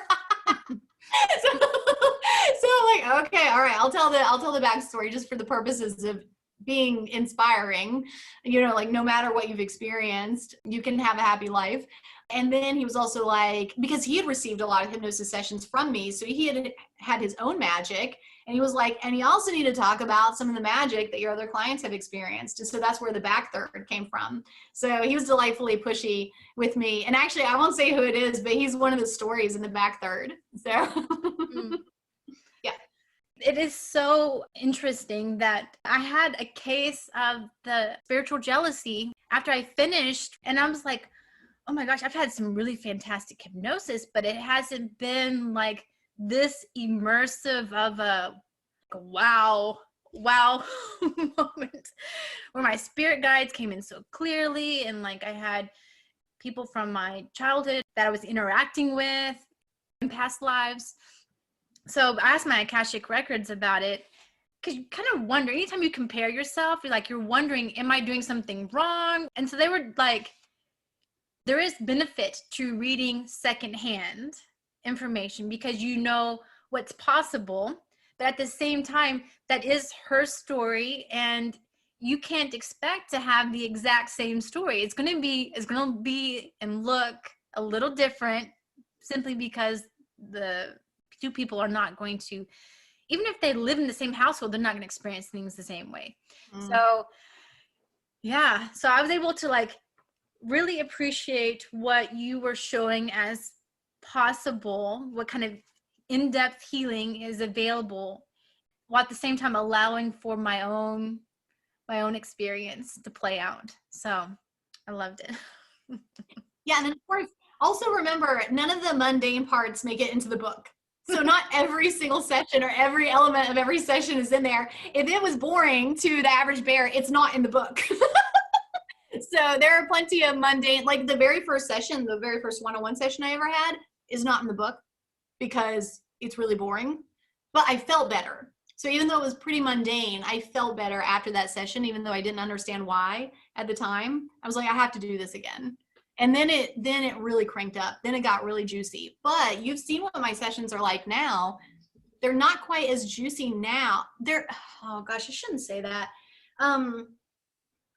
so I'm like, okay, all right, I'll tell the backstory just for the purposes of being inspiring, like no matter what you've experienced, you can have a happy life. And then he was also like, because he had received a lot of hypnosis sessions from me, so he had his own magic, and he was like, and you also need to talk about some of the magic that your other clients have experienced. And so that's where the back third came from. So he was delightfully pushy with me. And actually, I won't say who it is, but he's one of the stories in the back third. So yeah. It is so interesting that I had a case of the spiritual jealousy after I finished, and I was like, oh my gosh, I've had some really fantastic hypnosis, but it hasn't been like this immersive of a wow moment where my spirit guides came in so clearly, and like I had people from my childhood that I was interacting with in past lives. So I asked my Akashic records about it, because you kind of wonder, anytime you compare yourself, you're wondering, am I doing something wrong? And so they were like, there is benefit to reading secondhand information because you know what's possible, but at the same time, that is her story, and you can't expect to have the exact same story. It's going to be and look a little different, simply because the two people are not going to, even if they live in the same household, they're not going to experience things the same way. So yeah, so I was able to like really appreciate what you were showing as possible, what kind of in-depth healing is available, while at the same time allowing for my own experience to play out. So I loved it. Yeah, and then of course, also remember, none of the mundane parts make it into the book. So not every single session or every element of every session is in there. If it was boring to the average bear, it's not in the book. So there are plenty of mundane, like the very first session, the very first one-on-one session I ever had is not in the book because it's really boring, but I felt better. So even though it was pretty mundane, I felt better after that session, even though I didn't understand why at the time. I was like, I have to do this again. And then it really cranked up. Then it got really juicy. But you've seen what my sessions are like now. They're not quite as juicy now. Oh gosh, I shouldn't say that.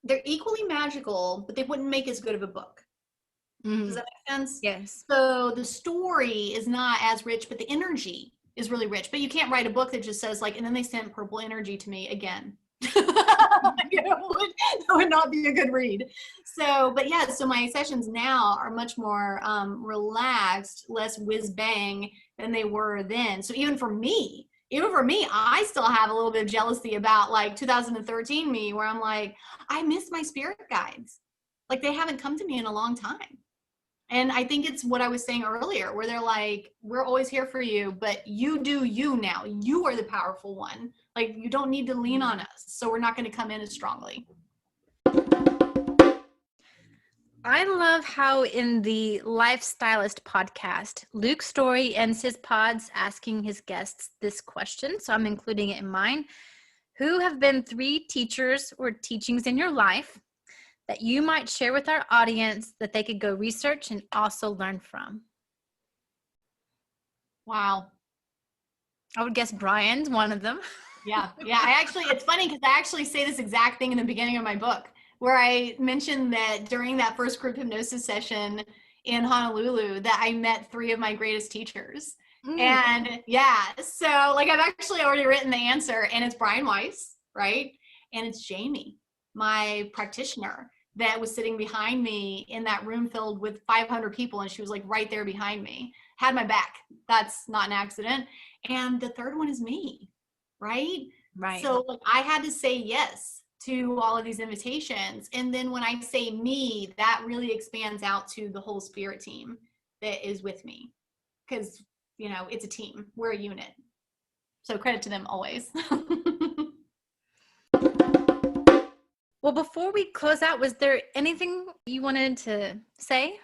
They're equally magical, but they wouldn't make as good of a book. Does that make sense? Yes. So the story is not as rich, but the energy is really rich. But you can't write a book that just says like, and then they sent purple energy to me again. That would not be a good read. So, but yeah, so my sessions now are much more relaxed, less whiz bang than they were then. So even for me, I still have a little bit of jealousy about like 2013 me, where I'm like, I miss my spirit guides. Like they haven't come to me in a long time. And I think it's what I was saying earlier, where they're like, we're always here for you, but you do you now. You are the powerful one. Like you don't need to lean on us. So we're not going to come in as strongly. I love how in the Lifestylist podcast, Luke Story ends his pods asking his guests this question. So I'm including it in mine. Who have been 3 teachers or teachings in your life that you might share with our audience that they could go research and also learn from? Wow. I would guess Brian's one of them. Yeah. It's funny because I actually say this exact thing in the beginning of my book, where I mentioned that during that first group hypnosis session in Honolulu that I met 3 of my greatest teachers. And yeah, so like I've actually already written the answer, and it's Brian Weiss, right? And it's Jamie, my practitioner, that was sitting behind me in that room filled with 500 people, and she was like right there behind me. had my back. That's not an accident. And the third one is me, right? Right. So like I had to say yes to all of these invitations. And then when I say me, that really expands out to the whole spirit team that is with me. Because, you know, it's a team. We're a unit. So credit to them always. Well, before we close out, was there anything you wanted to say?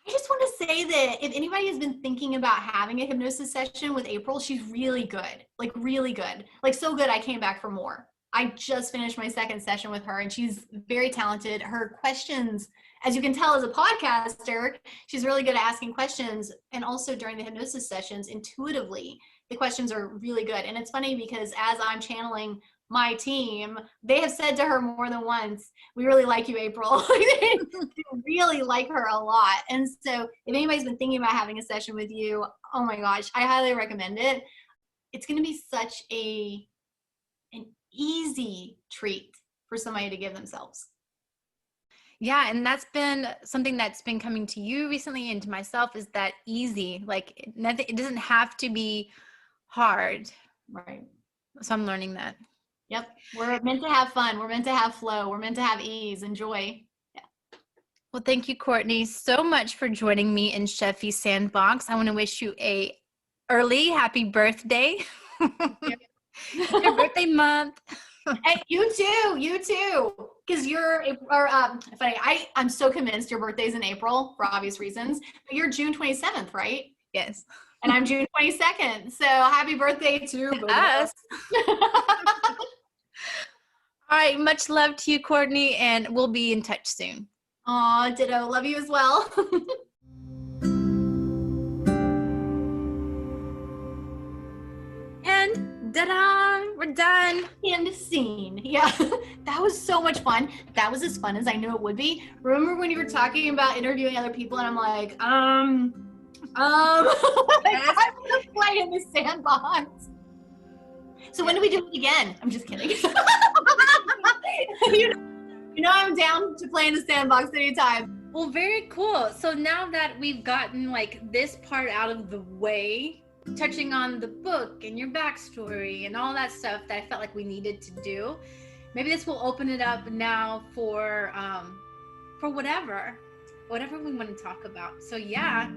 I just want to say that if anybody has been thinking about having a hypnosis session with April, she's really good, like really good, like so good I came back for more. I just finished my second session with her and she's very talented. Her questions, as you can tell as a podcaster, she's really good at asking questions. And also during the hypnosis sessions, intuitively, the questions are really good. And it's funny because as I'm channeling my team, they have said to her more than once, we really like you, April. They really like her a lot. And so if anybody's been thinking about having a session with you, oh my gosh, I highly recommend it. It's going to be such an easy treat for somebody to give themselves. Yeah, and that's been something that's been coming to you recently and to myself, is that easy. Like nothing, it doesn't have to be hard. Right. So I'm learning that. Yep. We're meant to have fun. We're meant to have flow. We're meant to have ease and joy. Yeah. Well, thank you, Courtney, so much for joining me in Scheffy Sandbox. I want to wish you a early happy birthday. Your birthday month. Hey, you too. Because I'm so convinced your birthday's in April for obvious reasons, but you're June 27th, right? Yes. And I'm June 22nd. So happy birthday to us. All right. Much love to you, Courtney, and we'll be in touch soon. Aw, ditto. Love you as well. And da-da, we're done. End scene. Yeah, that was so much fun. That was as fun as I knew it would be. Remember when you were talking about interviewing other people and I'm like, I'm gonna play in the Sandbox. So when do we do it again? I'm just kidding. you know I'm down to play in the Sandbox anytime. Well, very cool. So now that we've gotten like this part out of the way, touching on the book and your backstory and all that stuff that I felt like we needed to do, maybe this will open it up now for whatever we want to talk about. So yeah.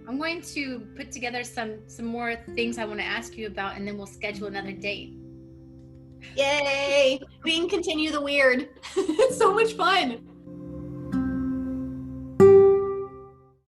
I'm going to put together some more things I want to ask you about, and then we'll schedule another date. Yay! We can continue the weird. It's so much fun.